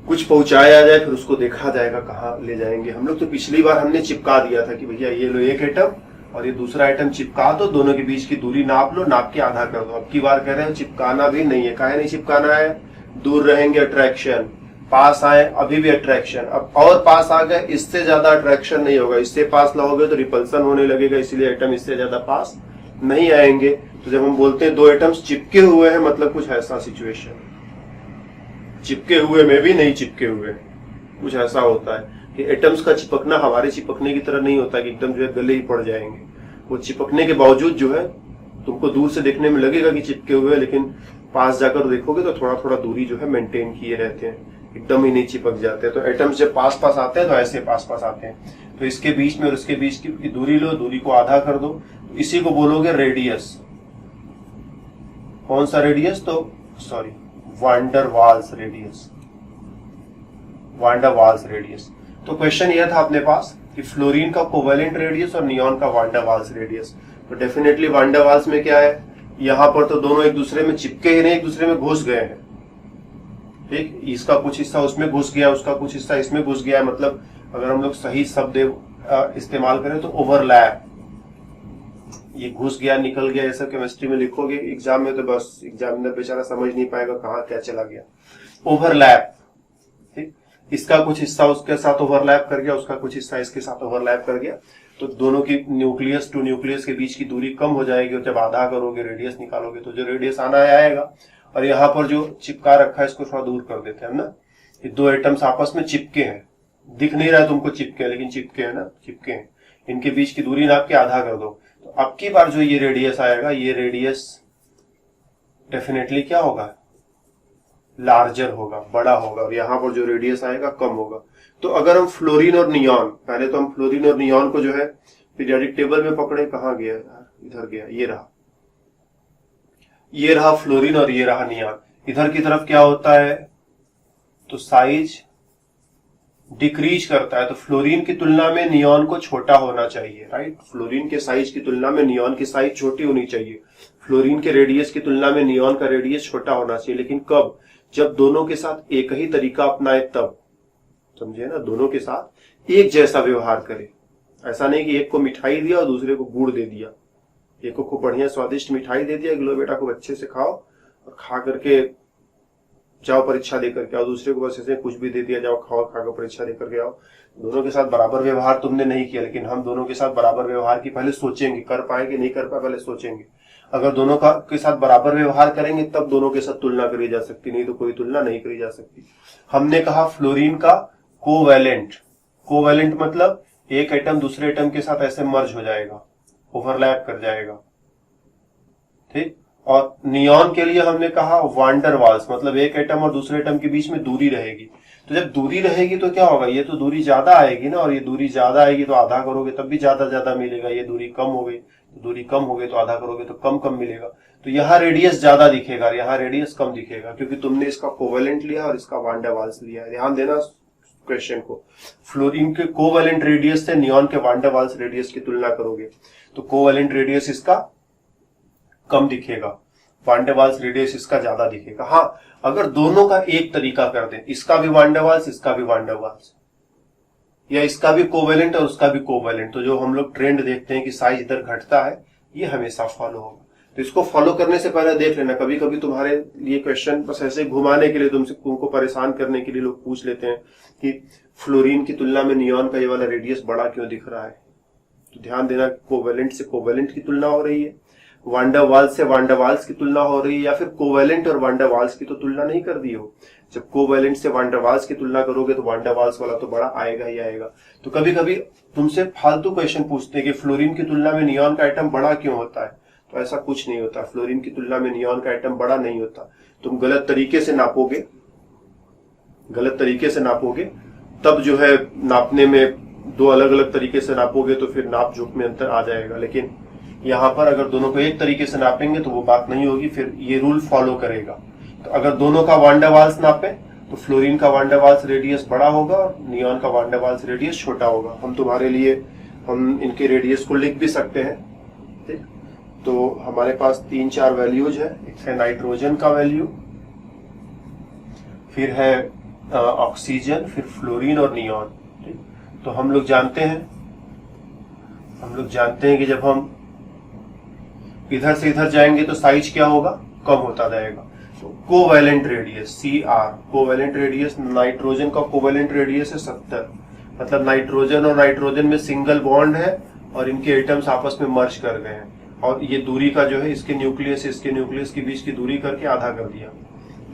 Speaker 1: कुछ पहुंचाया जाए, फिर उसको देखा जाएगा कहाँ ले जाएंगे हम लोग। तो पिछली बार हमने चिपका दिया था कि भैया ये लो एक एटम और ये दूसरा आइटम चिपका दो, दोनों के बीच की दूरी नाप लो, नाप के आधा कर दो। अब की बार कह रहे हैं चिपकाना भी नहीं है। काहे नहीं चिपकाना है? दूर रहेंगे अट्रैक्शन, पास आए अभी भी अट्रैक्शन, अब और पास आ गए, इससे ज्यादा अट्रैक्शन नहीं होगा, इससे पास लाओगे तो रिपल्सन होने लगेगा, इसीलिए एटम इससे ज्यादा पास नहीं आएंगे। तो जब हम बोलते हैं दो एटम्स चिपके हुए हैं, मतलब कुछ ऐसा सिचुएशन, चिपके हुए में भी नहीं चिपके हुए, कुछ ऐसा होता है कि एटम्स का चिपकना हमारे चिपकने की तरह नहीं होता कि एकदम जो है गले ही पड़ जाएंगे। वो चिपकने के बावजूद जो है तुमको दूर से देखने में लगेगा कि चिपके हुए, लेकिन पास जाकर देखोगे तो थोड़ा थोड़ा दूरी जो है मेंटेन किए रहते हैं, एकदम ही नहीं चिपक जाते। तो एटम्स जब पास पास आते हैं तो ऐसे पास पास आते हैं। तो इसके बीच में और इसके बीच की दूरी लो, दूरी को आधा कर दो, तो इसी को बोलोगे रेडियस। कौन सा रेडियस? तो सॉरी, वान डर वाल्स रेडियस, वान डर वाल्स रेडियस। तो क्वेश्चन यह था अपने पास कि फ्लोरीन का कोवेलेंट रेडियस और नियॉन का वान डर वाल्स रेडियस। तो डेफिनेटली वान डर वाल्स में क्या है, यहां पर तो दोनों एक दूसरे में चिपके ही नहीं, एक दूसरे में घुस गए हैं, ठीक। इसका कुछ हिस्सा उसमें घुस गया, उसका कुछ हिस्सा इसमें घुस गया, मतलब अगर हम लोग सही शब्द इस्तेमाल करें तो ओवरलैप। ये घुस गया, निकल गया, ये सब केमिस्ट्री में लिखोगे एग्जाम में तो बस एग्जामिनर बेचारा समझ नहीं पाएगा कहाँ क्या चला गया। ओवरलैप, ठीक। इसका कुछ हिस्सा उसके साथ ओवरलैप कर गया, उसका कुछ हिस्सा इसके साथ ओवरलैप कर गया, तो दोनों की न्यूक्लियस टू न्यूक्लियस के बीच की दूरी कम हो जाएगी। और जब आधा करोगे, रेडियस निकालोगे, तो जो रेडियस आना आएगा। और यहाँ पर जो चिपका रखा है इसको थोड़ा दूर कर देते हैं ना। ये दो एटम्स आपस में चिपके हैं, दिख नहीं रहा है तुमको चिपके, लेकिन चिपके हैं ना, चिपके हैं। इनके बीच की दूरी नाप के आधा कर दो, तो अब की बार जो ये रेडियस आएगा, ये रेडियस डेफिनेटली क्या होगा, लार्जर होगा, बड़ा होगा। और यहाँ पर जो रेडियस आएगा कम होगा। तो अगर हम फ्लोरीन और नियॉन, पहले तो हम फ्लोरीन और नियॉन को जो है पीरियोडिक टेबल में पकड़े, कहाँ गया यार, इधर गया, ये रहा, ये रहा फ्लोरीन और ये रहा नियॉन। इधर की तरफ क्या होता है, तो साइज डिक्रीज करता है। तो फ्लोरीन की तुलना में नियॉन को छोटा होना चाहिए, राइट। फ्लोरीन के साइज की तुलना में नियॉन की साइज छोटी होनी चाहिए। फ्लोरीन के रेडियस की तुलना में नियॉन का रेडियस छोटा होना चाहिए। लेकिन कब? जब दोनों के साथ एक ही तरीका अपनाए तब, समझे ना, दोनों के साथ एक जैसा व्यवहार करे। ऐसा नहीं कि एक को मिठाई दिया और दूसरे को गुड़ दे दिया, एक को बढ़िया स्वादिष्ट मिठाई दे दिया, लो बेटा को अच्छे से खाओ और खा करके जाओ परीक्षा दे करके आओ, दूसरे को बस ऐसे कुछ भी दे दिया, जाओ खाओ, खाकर परीक्षा दे करके आओ। दोनों के साथ बराबर व्यवहार तुमने नहीं किया। लेकिन हम दोनों के साथ बराबर व्यवहार की पहले सोचेंगे, कर पाएंगे नहीं कर पाए पहले सोचेंगे। अगर दोनों का के साथ बराबर व्यवहार करेंगे तब दोनों के साथ तुलना करी जा सकती, नहीं तो कोई तुलना नहीं करी जा सकती। हमने कहा फ्लोरीन का कोवैलेंट, कोवैलेंट मतलब एक एटम दूसरे एटम के साथ ऐसे मर्ज हो जाएगा, ओवरलैप कर जाएगा, ठीक। और नियॉन के लिए हमने कहा वान डर वाल्स, मतलब एक एटम और दूसरे एटम के बीच में दूरी रहेगी। तो जब दूरी रहेगी तो क्या होगा, ये तो दूरी ज्यादा आएगी ना, और ये दूरी ज्यादा आएगी तो आधा करोगे तब भी ज्यादा ज्यादा मिलेगा। ये दूरी कम हो गई तो दूरी कम हो गई, तो आधा करोगे तो कम कम मिलेगा। तो यहाँ रेडियस ज्यादा दिखेगा, यहाँ रेडियस कम दिखेगा, क्योंकि तुमने इसका कोवेलेंट लिया और इसका वान डर वाल्स लिया है। ध्यान देना क्वेश्चन को। फ्लोरीन के कोवेलेंट रेडियस से नियॉन के वान डर वाल्स रेडियस की तुलना करोगे तो कोवेलेंट रेडियस इसका कम दिखेगा, वान डर वाल्स रेडियस इसका ज्यादा दिखेगा। हाँ, अगर दोनों का एक तरीका कर दें, इसका भी वान डर वाल्स, इसका भी वान डर वाल्स, या इसका भी कोवेलेंट और उसका भी कोवेलेंट, तो जो हम लोग ट्रेंड देखते हैं कि साइज इधर घटता है, ये हमेशा फॉलो होगा। तो इसको फॉलो करने से पहले देख लेना, कभी कभी तुम्हारे लिए क्वेश्चन बस ऐसे घुमाने के लिए, तुमको परेशान करने के लिए लोग पूछ लेते हैं कि फ्लोरीन की तुलना में नियॉन का ये वाला रेडियस बड़ा क्यों दिख रहा है। तो ध्यान देना, कोवेलेंट से कोवेलेंट की तुलना हो रही है, वांडर वाल्स से वांडर वाल्स की तुलना हो रही है, या फिर कोवेलेंट और वांडर वाल्स की तो तुलना नहीं कर दी हो। जब कोवेलेंट से वांडर वाल्स की तुलना करोगे तो वांडर वाल्स वाला तो बड़ा आएगा ही आएगा। तो कभी कभी तुमसे फालतू क्वेश्चन पूछते हैं कि फ्लोरीन की तुलना में नियॉन का एटम बड़ा क्यों होता है। तो ऐसा कुछ नहीं होता, फ्लोरीन की तुलना में नियॉन का एटम बड़ा नहीं होता। तुम गलत तरीके से नापोगे तब जो है नापने में दो अलग अलग तरीके से नापोगे तो फिर नाप जोख में अंतर आ जाएगा। लेकिन यहाँ पर अगर दोनों को एक तरीके से नापेंगे तो वो बात नहीं होगी, फिर ये रूल फॉलो करेगा। तो अगर दोनों का वांडर वाल्स नापे तो फ्लोरीन का वांडर वाल्स रेडियस बड़ा होगा और नियॉन का वांडर वाल्स रेडियस छोटा होगा। हम तुम्हारे लिए हम इनके रेडियस को लिख भी सकते हैं। ठीक, तो हमारे पास 3-4 वैल्यूज है। एक है नाइट्रोजन का वैल्यू, फिर है ऑक्सीजन, फिर फ्लोरीन और नियॉन। ठीक, तो हम लोग जानते हैं कि जब हम इधर से इधर जाएंगे तो साइज क्या होगा, कम होता जाएगा। तो covalent radius CR, covalent radius, nitrogen का कोवैलेंट रेडियस है 70, मतलब नाइट्रोजन और नाइट्रोजन में सिंगल बॉन्ड है और इनके एटम्स आपस में मर्ज कर गए हैं, और ये दूरी का जो है इसके न्यूक्लियस के बीच की दूरी करके आधा कर दिया,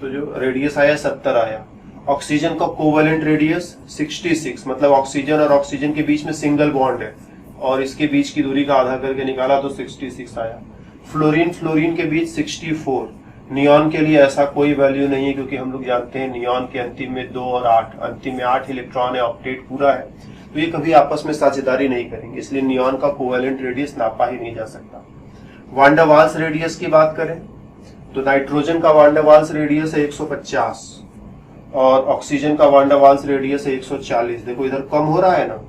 Speaker 1: तो जो रेडियस आया 70 आया। ऑक्सीजन का कोवैलेंट रेडियस 66, मतलब ऑक्सीजन और ऑक्सीजन के बीच में सिंगल बॉन्ड है और इसके बीच की दूरी का आधा करके निकाला तो 66 आया। फ्लोरीन के बीच 64। नियॉन के लिए ऐसा कोई वैल्यू नहीं है, क्योंकि हम लोग जानते हैं नियॉन के अंतिम में 2 और 8, अंतिम में 8 इलेक्ट्रॉन है, ऑक्टेट पूरा है, तो ये कभी आपस में साझेदारी नहीं करेंगे, इसलिए नियॉन का कोवैलेंट रेडियस नापा ही नहीं जा सकता। वांडर वाल्स रेडियस की बात करें तो नाइट्रोजन का वांडर वाल्स रेडियस है 150 और ऑक्सीजन का वांडर वाल्स रेडियस है 140। देखो इधर कम हो रहा है ना,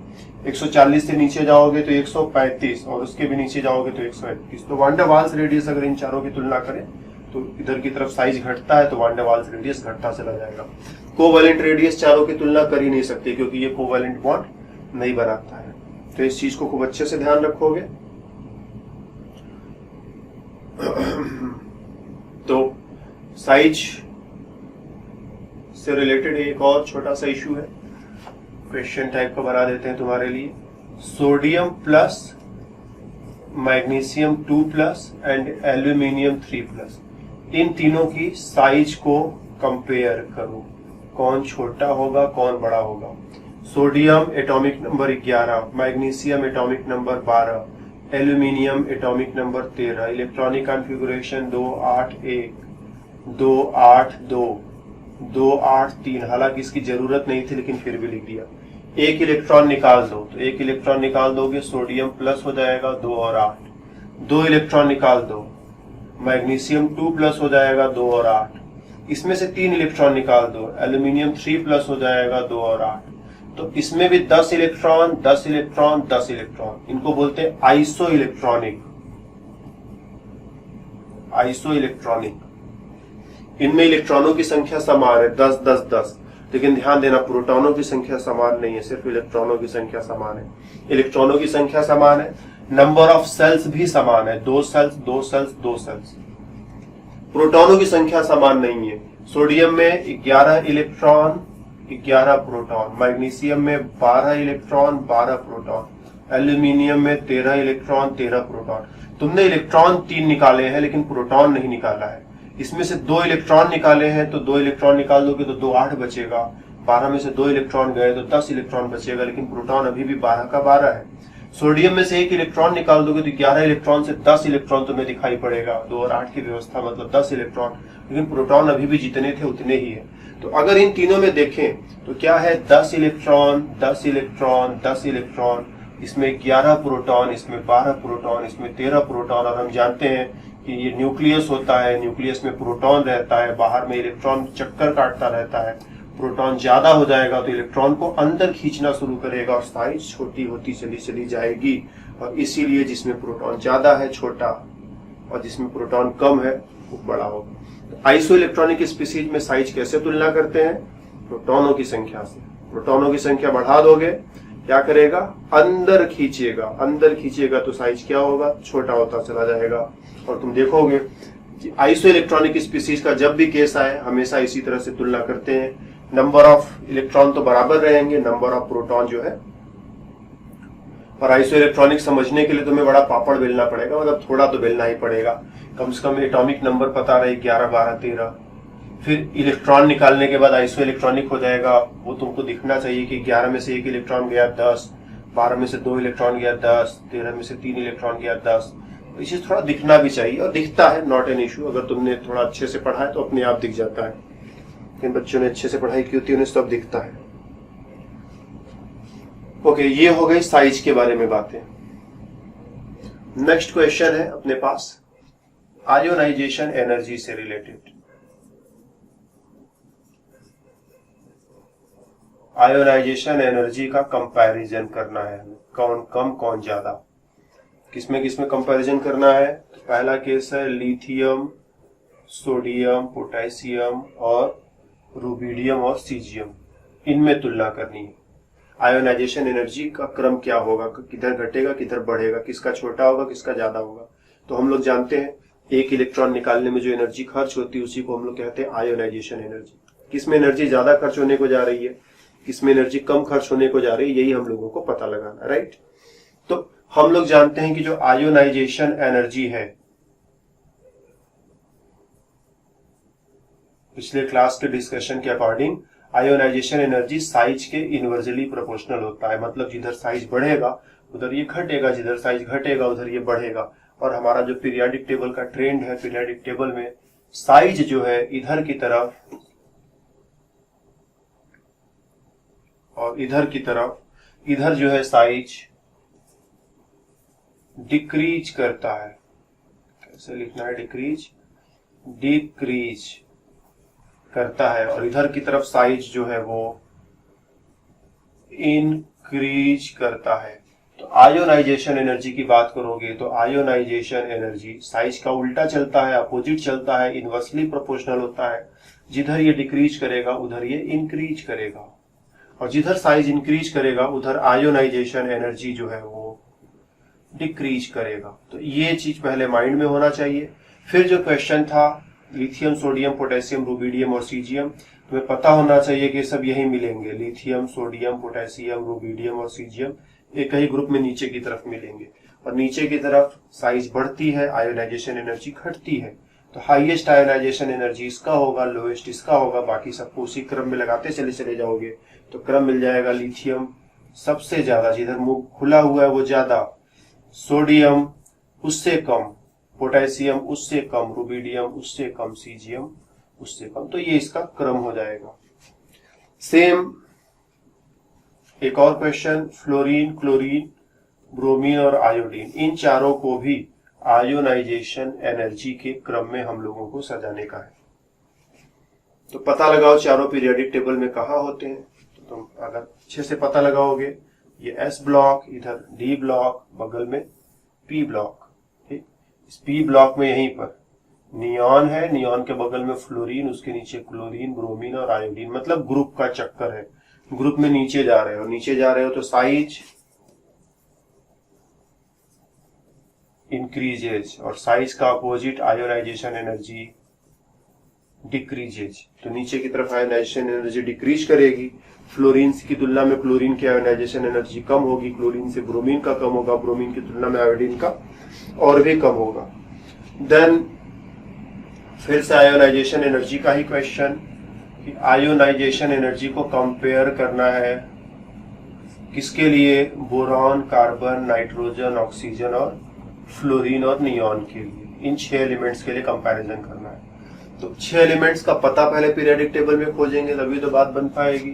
Speaker 1: 140 से नीचे जाओगे तो 135 और उसके भी नीचे जाओगे तो 131। तो वांडर वाल्स रेडियस अगर इन चारों की तुलना करें तो इधर की तरफ साइज घटता है तो वांडर वाल्स रेडियस घटता चला जाएगा। कोवैलेंट रेडियस चारों की तुलना कर ही नहीं सकते क्योंकि ये कोवैलेंट बॉन्ड नहीं बनाता है। तो इस चीज को खूब अच्छे से ध्यान रखोगे। तो साइज से रिलेटेड एक और छोटा सा इशू है, क्वेश्चन टाइप का बना देते हैं तुम्हारे लिए। Sodium plus, magnesium 2+ and aluminium 3+, इन तीनों की साइज को कंपेयर करो, कौन छोटा होगा कौन बड़ा होगा। Sodium atomic number 11, magnesium atomic number 12, aluminium atomic number 13, electronic configuration 281, 282, 283। हालांकि इसकी जरूरत नहीं थी लेकिन फिर भी लिख दिया। एक इलेक्ट्रॉन निकाल दो, तो एक इलेक्ट्रॉन निकाल दोगे सोडियम प्लस हो जाएगा 2 और 8। 2 इलेक्ट्रॉन निकाल दो, मैग्नीशियम 2+ हो जाएगा 2 और 8। इसमें से 3 इलेक्ट्रॉन निकाल दो, एल्यूमिनियम 3+ हो जाएगा 2 और 8। तो इसमें भी 10 इलेक्ट्रॉन 10 इलेक्ट्रॉन 10 इलेक्ट्रॉन, इनको बोलते हैं आइसो इलेक्ट्रॉनिक। आइसो इलेक्ट्रॉनिक, इनमें इलेक्ट्रॉनों की संख्या समान है 10 10 10, लेकिन ध्यान देना प्रोटॉनों की संख्या समान नहीं है, सिर्फ इलेक्ट्रॉनों की संख्या समान है। इलेक्ट्रॉनों की संख्या समान है, नंबर ऑफ सेल्स भी समान है, 2 सेल्स 2 सेल्स 2 सेल्स। प्रोटॉनों की संख्या समान नहीं है। सोडियम में 11 इलेक्ट्रॉन 11 प्रोटॉन, मैग्नीशियम में 12 इलेक्ट्रॉन 12 प्रोटॉन, एल्यूमिनियम में 13 इलेक्ट्रॉन 13 प्रोटॉन। तुमने इलेक्ट्रॉन 3 निकाले हैं लेकिन प्रोटॉन नहीं निकाला है। इसमें से 2 इलेक्ट्रॉन निकाले हैं तो 2 इलेक्ट्रॉन निकाल दोगे तो 2 8 बचेगा, 12 में से 2 इलेक्ट्रॉन गए तो 10 इलेक्ट्रॉन बचेगा, लेकिन प्रोटॉन अभी भी 12 का 12 है। सोडियम में से 1 इलेक्ट्रॉन निकाल दोगे तो 11 इलेक्ट्रॉन से 10 इलेक्ट्रॉन तुम्हें दिखाई पड़ेगा, 2 और 8 की व्यवस्था मतलब 10 इलेक्ट्रॉन, लेकिन प्रोटॉन अभी भी जितने थे उतने ही है। तो अगर इन तीनों में देखें तो क्या है, 10 इलेक्ट्रॉन 10 इलेक्ट्रॉन 10 इलेक्ट्रॉन, इसमें 11 प्रोटॉन, इसमें 12 प्रोटॉन, इसमें 13 प्रोटॉन। और हम जानते हैं कि ये न्यूक्लियस होता है, न्यूक्लियस में प्रोटॉन रहता है, बाहर में इलेक्ट्रॉन चक्कर काटता रहता है। प्रोटॉन ज्यादा हो जाएगा तो इलेक्ट्रॉन को अंदर खींचना शुरू करेगा और साइज छोटी होती चली जाएगी, और इसीलिए जिसमें प्रोटॉन ज्यादा है छोटा और जिसमें प्रोटॉन कम है वो बड़ा होगा। तो आइसो इलेक्ट्रॉनिक स्पीशीज में साइज कैसे तुलना करते हैं, प्रोटॉनों की संख्या से। प्रोटॉनों की संख्या बढ़ा दोगे क्या करेगा, अंदर खींचेगा, अंदर खींचेगा तो साइज क्या होगा, छोटा होता चला जाएगा। और तुम देखोगे कि आइसो इलेक्ट्रॉनिक स्पीसीज का जब भी केस आए हमेशा इसी तरह से तुलना करते हैं, नंबर ऑफ इलेक्ट्रॉन तो बराबर रहेंगे, नंबर ऑफ प्रोटॉन जो है। और आइसो इलेक्ट्रॉनिक समझने के लिए तुम्हें बड़ा पापड़ बेलना पड़ेगा, मतलब थोड़ा तो बेलना ही पड़ेगा, कम से कम एटॉमिक नंबर पता रहे 11, 12, 13। फिर इलेक्ट्रॉन निकालने के बाद आइसो इलेक्ट्रॉनिक हो जाएगा, वो तुमको दिखना चाहिए कि 11 में से 1 इलेक्ट्रॉन गया 10, 12 में से 2 इलेक्ट्रॉन गया 10, 13 में से 3 इलेक्ट्रॉन गया 10। इसे थोड़ा दिखना भी चाहिए, और दिखता है, नॉट एन इशू। अगर तुमने थोड़ा अच्छे से पढ़ा है तो अपने आप दिख जाता है। जिन बच्चों ने अच्छे से पढ़ाई की होती है उन्हें सब दिखता है। ओके, ये हो गई साइज के बारे में बातें। नेक्स्ट क्वेश्चन है अपने पास आयोनाइजेशन एनर्जी से रिलेटेड। आयोनाइजेशन एनर्जी का कंपैरिजन करना है, कौन कम कौन ज्यादा, किसमें किसमें कंपैरिजन करना है। तो पहला केस है लिथियम, सोडियम, पोटेशियम और रुबिडियम और सीजियम, इनमें तुलना करनी है। आयोनाइजेशन एनर्जी का क्रम क्या होगा, किधर घटेगा किधर बढ़ेगा, किसका छोटा होगा किसका ज्यादा होगा। तो हम लोग जानते हैं एक इलेक्ट्रॉन निकालने में जो एनर्जी खर्च होती है उसी को हम लोग कहते हैं आयोनाइजेशन एनर्जी। किसमें एनर्जी ज्यादा खर्च होने को जा रही है, किसमें एनर्जी कम खर्च होने को जा रही है, यही हम लोगों को पता लगाना, राइट। तो हम लोग जानते हैं कि जो आयोनाइजेशन एनर्जी है, पिछले क्लास के डिस्कशन के अकॉर्डिंग आयोनाइजेशन एनर्जी साइज के इनवर्सली प्रोपोर्शनल होता है। मतलब जिधर साइज बढ़ेगा उधर ये घटेगा, जिधर साइज घटेगा उधर ये बढ़ेगा। और हमारा जो पीरियाडिक टेबल का ट्रेंड है, पीरियाडिक टेबल में साइज जो है इधर की तरफ और इधर की तरफ, इधर जो है साइज डिक्रीज करता है। कैसे लिखना है, डिक्रीज, डिक्रीज करता है, और इधर की तरफ साइज जो है वो इंक्रीज करता है। तो आयोनाइजेशन एनर्जी की बात करोगे तो आयोनाइजेशन एनर्जी साइज का उल्टा चलता है, अपोजिट चलता है, इनवर्सली प्रोपोर्शनल होता है। जिधर ये डिक्रीज करेगा उधर ये इंक्रीज करेगा, और जिधर साइज इंक्रीज करेगा उधर आयोनाइजेशन एनर्जी जो है वो डिक्रीज करेगा। तो ये चीज पहले माइंड में होना चाहिए। फिर जो क्वेश्चन था लिथियम, सोडियम, पोटेशियम, रुबिडियम और सीजियम, तुम्हें पता होना चाहिए कि सब यही मिलेंगे, लिथियम, सोडियम, पोटेशियम, रुबिडियम और सीजियम एक ही ग्रुप में नीचे की तरफ मिलेंगे। और नीचे की तरफ साइज बढ़ती है, आयोनाइजेशन एनर्जी घटती है। तो हाईएस्ट आयोनाइजेशन एनर्जी इसका होगा, लोएस्ट इसका होगा, बाकी सबको उसी क्रम में लगाते चले जाओगे तो क्रम मिल जाएगा। लिथियम सबसे ज्यादा, जिधर मुंह खुला हुआ है वो ज्यादा, सोडियम उससे कम, पोटेशियम उससे कम, रुबिडियम उससे कम, सीजियम उससे कम। तो ये इसका क्रम हो जाएगा। सेम एक और क्वेश्चन, फ्लोरीन, क्लोरीन, ब्रोमीन और आयोडीन, इन चारों को भी आयोनाइजेशन एनर्जी के क्रम में हम लोगों को सजाने का है। तो पता लगाओ चारों पीरियोडिक टेबल में कहाँ होते हैं। तो तुम अगर अच्छे से पता लगाओगे, ये एस ब्लॉक, इधर डी ब्लॉक, बगल में पी ब्लॉक, ठीक। इस पी ब्लॉक में यहीं पर नियॉन है, नियॉन के बगल में फ्लोरीन, उसके नीचे क्लोरीन, ब्रोमीन और आयोडीन। मतलब ग्रुप का चक्कर है, ग्रुप में नीचे जा रहे हो, नीचे जा रहे हो तो साइज इंक्रीजेज, और साइज का अपोजिट आयोनाइजेशन एनर्जी डिक्रीजेज। तो नीचे की तरफ आयोनाइजेशन एनर्जी डिक्रीज करेगी। फ्लोरीन की तुलना में क्लोरीन की आयोनाइजेशन एनर्जी कम होगी, क्लोरीन से ब्रोमीन का कम होगा, ब्रोमीन की तुलना में आयोडीन का और भी कम होगा। देन फिर से आयोनाइजेशन एनर्जी का ही क्वेश्चन, कि आयोनाइजेशन एनर्जी को कंपेयर करना है किसके लिए, बोरॉन, कार्बन, नाइट्रोजन, ऑक्सीजन और फ्लोरीन और नियॉन के लिए। इन 6 एलिमेंट्स के लिए कंपैरिजन करना है। तो 6 एलिमेंट्स का पता पहले पीरियोडिक टेबल में खोजेंगे तभी तो बात बन पाएगी।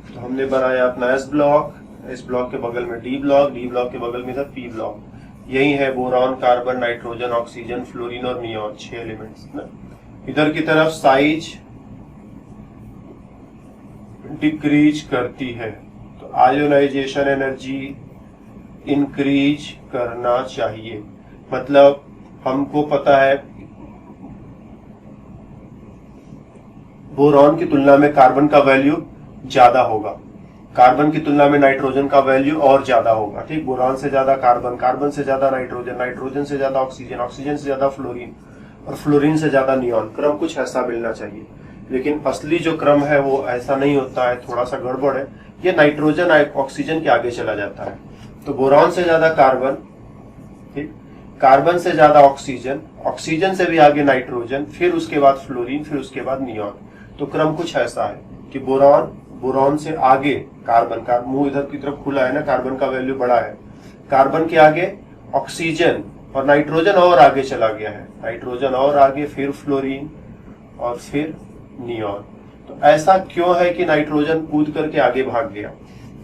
Speaker 1: तो हमने बनाया अपना एस ब्लॉक, एस ब्लॉक के बगल में डी ब्लॉक, डी ब्लॉक के बगल में इधर पी ब्लॉक। यही है boron, carbon, nitrogen, oxygen, fluorine और नियॉन, 6 एलिमेंट्स ना। इधर की तरफ साइज डिक्रीज करती है, तो आयोनाइजेशन एनर्जी इंक्रीज करना चाहिए। मतलब हमको पता है बोरॉन की तुलना में कार्बन का वैल्यू ज्यादा होगा, कार्बन की तुलना में नाइट्रोजन का वैल्यू और ज्यादा होगा, ठीक। बोरान से ज्यादा कार्बन, कार्बन से ज्यादा नाइट्रोजन, नाइट्रोजन से ज्यादा ऑक्सीजन, ऑक्सीजन से ज्यादा फ्लोरीन और फ्लोरीन से ज्यादा नियॉन। क्रम कुछ ऐसा मिलना चाहिए, लेकिन असली जो क्रम है वो ऐसा नहीं होता है, थोड़ा सा गड़बड़ है। ये नाइट्रोजन ऑक्सीजन के आगे चला जाता है। तो बोरान से ज्यादा कार्बन, ठीक, कार्बन से ज्यादा ऑक्सीजन, ऑक्सीजन से भी आगे नाइट्रोजन, फिर उसके बाद फ्लोरीन, फिर उसके बाद नियॉन। तो क्रम कुछ ऐसा है कि बोरान से आगे कार्बन का मुंह इधर की तरफ खुला है ना, कार्बन का वैल्यू बड़ा है, कार्बन के आगे ऑक्सीजन और नाइट्रोजन और आगे चला गया है, नाइट्रोजन और आगे, फिर फ्लोरीन और फिर नियॉन। तो ऐसा क्यों है कि नाइट्रोजन कूद करके आगे भाग गया?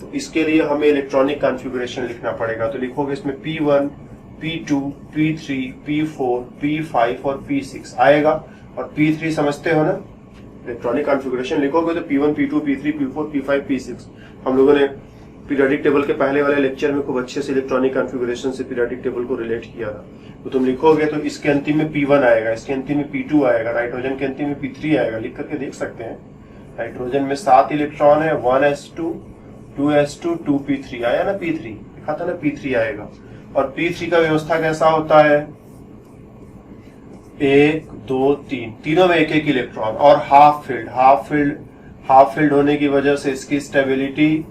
Speaker 1: तो इसके लिए हमें इलेक्ट्रॉनिक कॉन्फ़िगरेशन लिखना पड़ेगा। तो लिखोगे इसमें P1, P2, P3, P4, P5 और P6 आएगा। और P3 समझते हो ना, इलेक्ट्रॉनिक कॉन्फ़िगरेशन लिखोगे तो P1, P2, P3, P4, P5, P6। हम लोगों ने पीरियोडिक टेबल के पहले वाले लेक्चर में खूब अच्छे से इलेक्ट्रॉनिक कॉन्फ़िगरेशन से पीरियोडिक टेबल को रिलेट किया था। तो तुम लिखोगे तो इसके अंतिम में P1 आएगा, इसके अंतिम में P2 आएगा, नाइट्रोजन के अंतिम में P3 आएगा। लिख करके देख सकते हैं, नाइट्रोजन में 7 इलेक्ट्रॉन है, 1s2, 2s2, 2p3 आया ना, P3 लिखा था ना, P3 आएगा। और P3 का व्यवस्था कैसा होता है? 1, 2, 3, तीनों में एक एक इलेक्ट्रॉन और हाफ फिल्ड होने की वजह से इसकी स्टेबिलिटी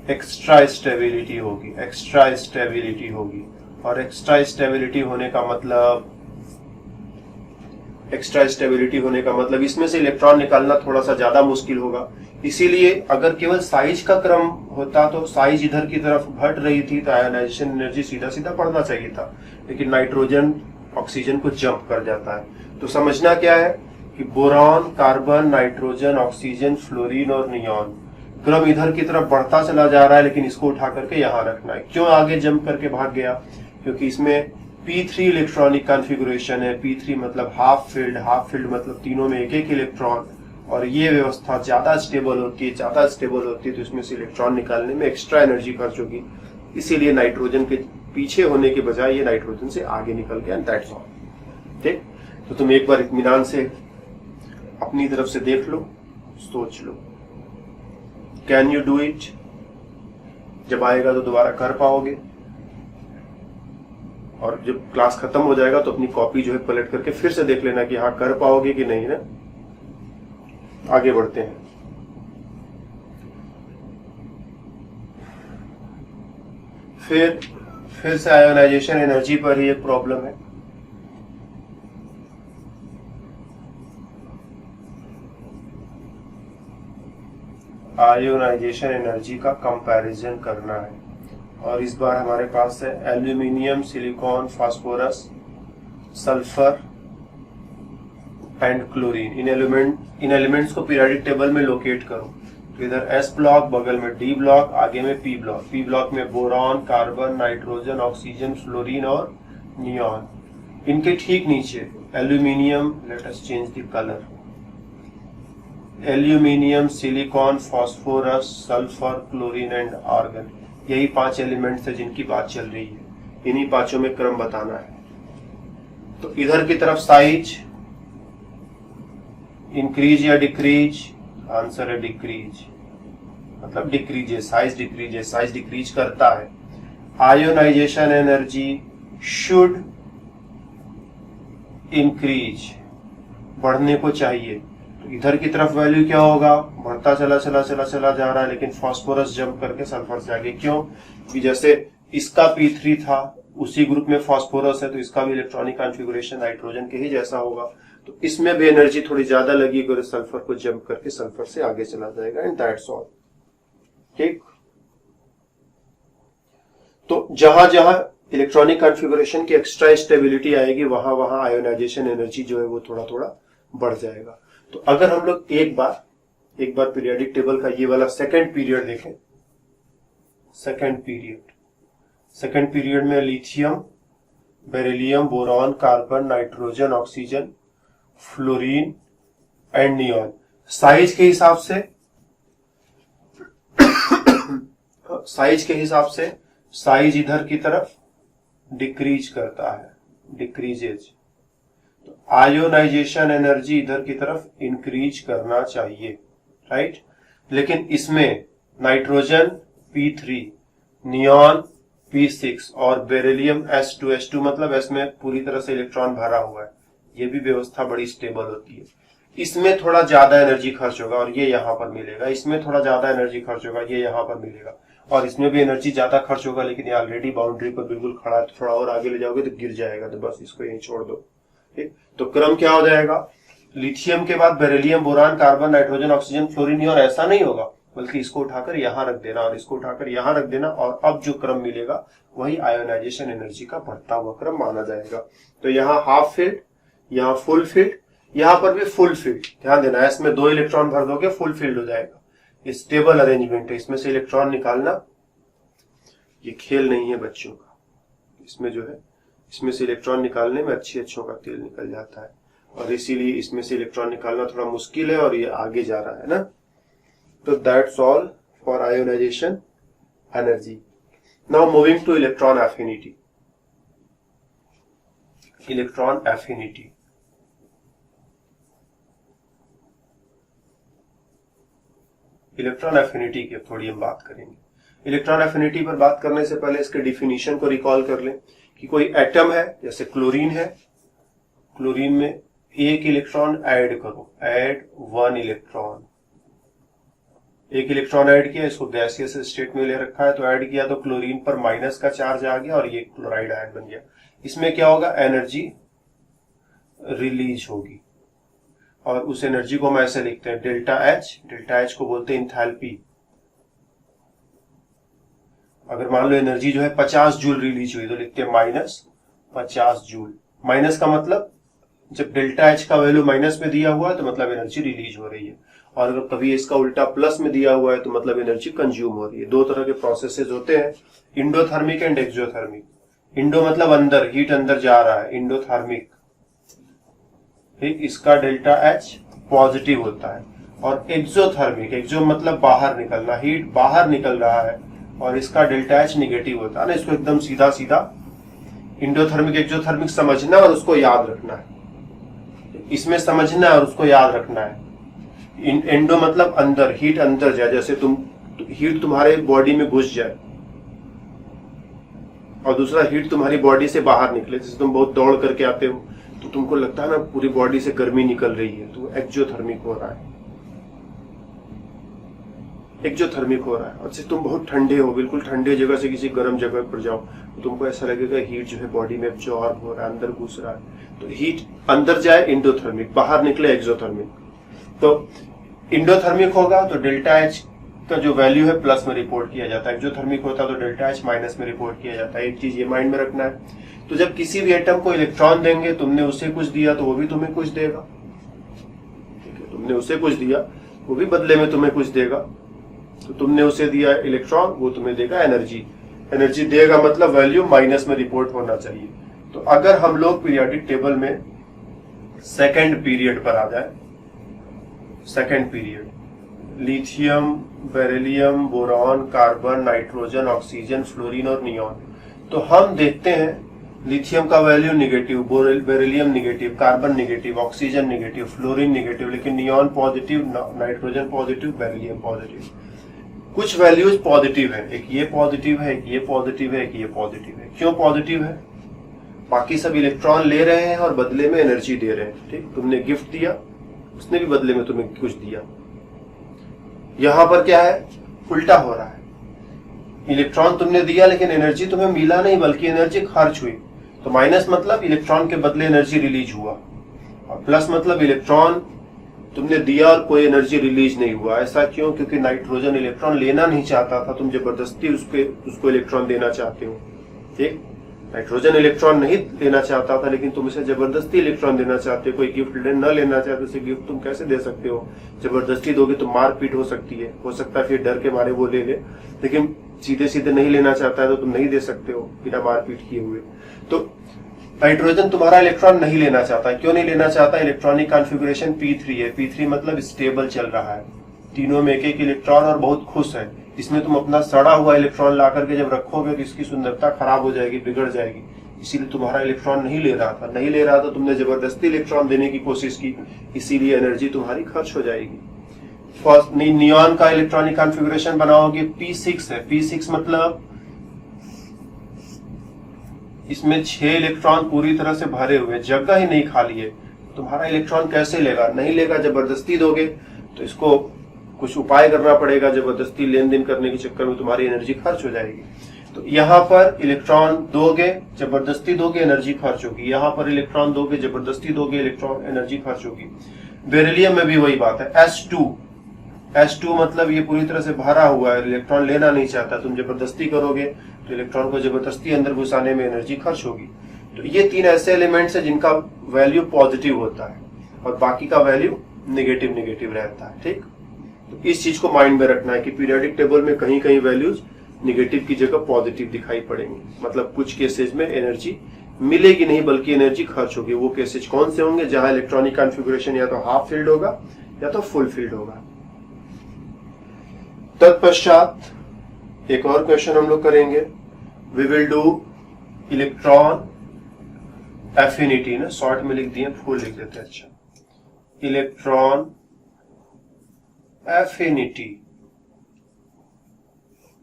Speaker 1: एक्स्ट्रा स्टेबिलिटी होगी, और एक्स्ट्रा स्टेबिलिटी होने का मतलब इसमें से इलेक्ट्रॉन निकालना थोड़ा सा ज्यादा मुश्किल होगा। इसीलिए अगर केवल साइज का क्रम होता तो साइज इधर की तरफ घट रही थी तो आयोनाइजेशन एनर्जी सीधा सीधा बढ़ना चाहिए था, लेकिन नाइट्रोजन ऑक्सीजन को जंप कर जाता है। तो समझना क्या है कि boron, carbon, nitrogen, oxygen, fluorine और नियॉन, क्रम इधर की तरफ बढ़ता चला जा रहा है, लेकिन इसको उठा करके यहां रखना है। क्यों आगे जंप करके भाग गया? क्योंकि इसमें P3 इलेक्ट्रॉनिक कॉन्फ़िगरेशन है। P3 मतलब हाफ फिल्ड मतलब तीनों में एक एक इलेक्ट्रॉन, और ये व्यवस्था ज्यादा स्टेबल होती है तो इसमें से इलेक्ट्रॉन निकालने में एक्स्ट्रा एनर्जी खर्च होगी। इसीलिए नाइट्रोजन के पीछे होने के बजाय ये नाइट्रोजन से आगे निकल गया, दैट्स ऑल, ठीक। तो तुम एक बार इत्मीनान से अपनी तरफ से देख लो, सोच लो, कैन यू डू इट? जब आएगा तो दोबारा कर पाओगे, और जब क्लास खत्म हो जाएगा तो अपनी कॉपी जो है पलट करके फिर से देख लेना कि हाँ कर पाओगे कि नहीं ना। आगे बढ़ते हैं। फिर से आयोनाइजेशन एनर्जी पर ही एक प्रॉब्लम है। आयोनाइजेशन एनर्जी का कंपैरिजन करना है, और इस बार हमारे पास है aluminium, silicon, phosphorus, sulphur and chlorine. In elements को पीरियोडिक टेबल में लोकेट करो। तो इधर S ब्लॉक, बगल में D ब्लॉक, आगे में P ब्लॉक। P ब्लॉक में boron, carbon, nitrogen, oxygen, fluorine और नियॉन। इनके ठीक नीचे aluminium, let us change the colour, aluminium, silicon, phosphorus, sulphur, chlorine and argon. यही 5 एलिमेंट्स है जिनकी बात चल रही है। इन्हीं पांचों में क्रम बताना है। तो इधर की तरफ साइज इंक्रीज या डिक्रीज? आंसर है डिक्रीज, मतलब डिक्रीजेस, साइज डिक्रीज करता है। आयोनाइजेशन एनर्जी शुड इंक्रीज, बढ़ने को चाहिए। तो इधर की तरफ वैल्यू क्या होगा? बढ़ता चला जा रहा है, लेकिन फास्फोरस जंप करके सल्फर से आगे। क्यों? कि जैसे इसका P3 था, उसी ग्रुप में फास्फोरस है, तो इसका भी इलेक्ट्रॉनिक कॉन्फ़िगरेशन नाइट्रोजन के ही जैसा होगा। तो इसमें भी एनर्जी थोड़ी ज्यादा लगेगी और सल्फर को जंप करके सल्फर से आगे चला जाएगा, एंड दैट्स ऑल, ठीक। तो जहां जहां इलेक्ट्रॉनिक कॉन्फ़िगरेशन की एक्स्ट्रा स्टेबिलिटी आएगी, वहां वहां आयोनाइजेशन एनर्जी जो है वो थोड़ा थोड़ा बढ़ जाएगा। तो अगर हम लोग एक बार पीरियोडिक टेबल का ये वाला सेकंड पीरियड देखें, सेकंड पीरियड में lithium, beryllium, boron, carbon, nitrogen, oxygen, fluorine and neon. Size के हिसाब से साइज इधर की तरफ डिक्रीज करता है, डिक्रीजेज। तो आयोनाइजेशन एनर्जी इधर की तरफ इंक्रीज करना चाहिए, राइट। लेकिन इसमें नाइट्रोजन P3, नियॉन P6 और बेरिलियम S2 मतलब S में पूरी तरह से इलेक्ट्रॉन भरा हुआ है। ये भी व्यवस्था बड़ी स्टेबल होती है। इसमें थोड़ा ज्यादा एनर्जी खर्च होगा और ये यहाँ पर मिलेगा, इसमें थोड़ा ज्यादा एनर्जी खर्च होगा, ये यहाँ पर मिलेगा, और इसमें भी एनर्जी ज्यादा खर्च होगा, लेकिन ये ऑलरेडी बाउंड्री पर बिल्कुल खड़ा है, तो थोड़ा और आगे ले जाओगे तो गिर जाएगा, तो बस इसको यहीं छोड़ दो। ठीक, तो क्रम क्या हो जाएगा, लिथियम के बाद beryllium, boron, carbon, nitrogen, oxygen, fluorine, और ऐसा नहीं होगा, बल्कि इसको उठाकर यहां रख देना और इसको उठाकर यहां रख देना, और अब जो क्रम मिलेगा वही आयोनाइजेशन एनर्जी का बढ़ता हुआ क्रम माना जाएगा। तो यहाँ हाफ फील्ड, यहाँ फुल फील्ड, यहाँ पर भी फुल फील्ड। ध्यान देना, एस में 2 इलेक्ट्रॉन भर दोगे फुल फील्ड हो जाएगा। ये स्टेबल अरेंजमेंट है, इसमें से इलेक्ट्रॉन निकालना ये खेल नहीं है बच्चों का। इसमें जो है, इसमें से इलेक्ट्रॉन निकालने में अच्छों का तेल निकल जाता है, और इसीलिए इसमें से इलेक्ट्रॉन निकालना थोड़ा मुश्किल है, और ये आगे जा रहा है ना। तो that's all for ionization energy. Now moving to electron affinity. Electron affinity, electron affinity की थोड़ी हम बात करेंगे। इलेक्ट्रॉन एफिनिटी पर बात करने से पहले इसके डिफिनीशन को रिकॉल कर लें कि कोई एटम है, जैसे क्लोरीन है, क्लोरीन में 1 इलेक्ट्रॉन ऐड करो, ऐड 1 इलेक्ट्रॉन, 1 इलेक्ट्रॉन ऐड किया, इसको गैसियस स्टेट में ले रखा है, तो ऐड किया तो क्लोरीन पर माइनस का चार्ज आ गया और ये क्लोराइड आयन बन गया। इसमें क्या होगा, एनर्जी रिलीज होगी, और उस एनर्जी को हम ऐसे लिखते हैं डेल्टा एच। डेल्टा एच को बोलते हैं इंथैल्पी। अगर मान लो एनर्जी जो है 50 जूल रिलीज हुई, तो लिखते हैं -50 जूल। माइनस का मतलब जब डेल्टा एच का वैल्यू माइनस में दिया हुआ है तो मतलब एनर्जी रिलीज हो रही है, और अगर कभी इसका उल्टा प्लस में दिया हुआ है तो मतलब एनर्जी कंज्यूम हो रही है। 2 तरह के प्रोसेसेस होते हैं, इंडोथर्मिक एंड एक्सोथर्मिक। इंडो मतलब अंदर, हीट अंदर जा रहा है, इंडोथर्मिक। ठीक, इसका डेल्टा एच पॉजिटिव होता है। और एक्सोथर्मिक, एक्सो मतलब बाहर निकलना, हीट बाहर निकल रहा है, और इसका डेल्टा एच निगेटिव होता है ना। इसको एकदम सीधा सीधा इंडोथर्मिक एक्सोथर्मिक समझना और उसको याद रखना है, इसमें समझना और उसको याद रखना है। एंडो मतलब अंदर, हीट अंदर जाए, जैसे हीट तुम्हारे बॉडी में घुस जाए, और दूसरा हीट तुम्हारी बॉडी से बाहर निकले। जैसे तुम बहुत दौड़ करके आते हो तो तुमको लगता है ना पूरी बॉडी से गर्मी निकल रही है, तो एक्सोथर्मिक हो रहा है, एक्सोथर्मिक हो रहा है। और तुम बहुत ठंडे हो, बिल्कुल ठंडे जगह से किसी गर्म जगह पर जाओ तो तुमको ऐसा लगेगा हीट जो है बॉडी में एब्जॉर्ब हो रहा है, अंदर घुस रहा है। तो हीट अंदर जाए इंडोथर्मिक, बाहर निकले एक्सोथर्मिक। तो इंडोथर्मिक होगा तो डेल्टा एच का जो वैल्यू है प्लस में रिपोर्ट किया जाता है, एक्सोथर्मिक होता तो डेल्टा एच माइनस में रिपोर्ट किया जाता है। एक चीज ये माइंड में रखना है। तो जब किसी भी एटम को इलेक्ट्रॉन देंगे, तुमने उसे कुछ दिया तो वो भी तुम्हें कुछ देगा, ठीक है। तुमने उसे कुछ दिया, वो भी बदले में तुम्हें कुछ देगा। तो तुमने उसे दिया इलेक्ट्रॉन, वो तुम्हें देगा एनर्जी। एनर्जी देगा मतलब वैल्यू माइनस में रिपोर्ट होना चाहिए। तो अगर हम लोग पीरियोडिक टेबल में सेकेंड पीरियड पर आ जाए, second period, lithium, beryllium, boron, carbon, nitrogen, oxygen, fluorine और नियॉन, तो हम देखते हैं लिथियम का value negative, beryllium negative, carbon negative, oxygen negative, fluorine negative, लेकिन neon positive, nitrogen positive, beryllium positive. कुछ वैल्यूज पॉजिटिव है, एक ये पॉजिटिव है, एक ये पॉजिटिव है, एक ये पॉजिटिव है। क्यों पॉजिटिव है? बाकी सब इलेक्ट्रॉन ले रहे हैं और बदले में एनर्जी दे रहे हैं। ठीक, तुमने गिफ्ट दिया, उसने भी बदले में तुम्हें कुछ दिया। यहां पर क्या है, उल्टा हो रहा है। इलेक्ट्रॉन तुमने दिया लेकिन एनर्जी तुम्हें मिला नहीं, बल्कि एनर्जी खर्च हुई। तो माइनस मतलब इलेक्ट्रॉन के बदले एनर्जी रिलीज हुआ, और प्लस मतलब इलेक्ट्रॉन तुमने दिया और कोई एनर्जी रिलीज नहीं हुआ। ऐसा क्यों? क्योंकि नाइट्रोजन इलेक्ट्रॉन लेना नहीं चाहता था, तुम जबरदस्ती उसको इलेक्ट्रॉन देना चाहते हो। ठीक, नाइट्रोजन इलेक्ट्रॉन नहीं लेना चाहता था, लेकिन तुम इसे जबरदस्ती इलेक्ट्रॉन देना चाहते हो। कोई गिफ्ट न लेना चाहते, उसे गिफ्ट तुम कैसे दे सकते हो? जबरदस्ती दोगे तो मारपीट हो सकती है, हो सकता है फिर डर के मारे वो ले ले, लेकिन सीधे सीधे नहीं लेना चाहता है तो तुम नहीं दे सकते हो बिना मारपीट किए हुए। तो नाइट्रोजन तुम्हारा इलेक्ट्रॉन नहीं लेना चाहता। क्यों नहीं लेना चाहता? इलेक्ट्रॉनिक कॉन्फ़िगरेशन P3 है। P3 मतलब स्टेबल चल रहा है, तीनों में एक एक इलेक्ट्रॉन और बहुत खुश है। इसमें तुम अपना सड़ा हुआ इलेक्ट्रॉन ला करके जब रखोगे तो इसकी सुंदरता खराब हो जाएगी, बिगड़ जाएगी। इसीलिए तुम्हारा इलेक्ट्रॉन नहीं ले रहा था। नहीं ले रहा था, तुमने जबरदस्ती इलेक्ट्रॉन देने की कोशिश की, इसीलिए एनर्जी तुम्हारी खर्च हो जाएगी। नियॉन का इलेक्ट्रॉनिक कॉन्फ़िगरेशन बनाओगे P6 है। P6 मतलब इसमें 6 इलेक्ट्रॉन पूरी तरह से भरे हुए, जगह ही नहीं खाली है। तुम्हारा इलेक्ट्रॉन कैसे लेगा? नहीं लेगा, जबरदस्ती दोगे तो इसको कुछ उपाय करना पड़ेगा। जबरदस्ती लेन देन करने के चक्कर में तुम्हारी एनर्जी खर्च हो जाएगी। तो यहाँ पर इलेक्ट्रॉन दोगे, जबरदस्ती दोगे, एनर्जी खर्च होगी। यहाँ पर इलेक्ट्रॉन दोगे, जबरदस्ती दोगे, इलेक्ट्रॉन एनर्जी खर्च होगी। बेरिलियम में भी वही बात है। S2 मतलब ये पूरी तरह से भरा हुआ है, इलेक्ट्रॉन लेना नहीं चाहता, तुम जबरदस्ती करोगे तो इलेक्ट्रॉन को जबरदस्ती अंदर घुसाने में एनर्जी खर्च होगी। तो ये 3 ऐसे एलिमेंट्स है जिनका वैल्यू पॉजिटिव होता है और बाकी का वैल्यू नेगेटिव रहता है। ठीक, तो इस चीज को माइंड में रखना है कि पीरियोडिक टेबल में कहीं कहीं वैल्यूज नेगेटिव की जगह पॉजिटिव दिखाई पड़ेंगे। मतलब कुछ केसेज में एनर्जी मिलेगी नहीं बल्कि एनर्जी खर्च होगी। वो केसेज कौन से होंगे? जहां इलेक्ट्रॉनिक कॉन्फ़िगरेशन या तो हाफ फील्ड होगा या तो फुल फील्ड होगा। तत्पश्चात एक और क्वेश्चन हम लोग करेंगे। We will do electron affinity, ना शॉर्ट में लिख दिए, फुल लिख देते हैं। अच्छा, इलेक्ट्रॉन एफिनिटी,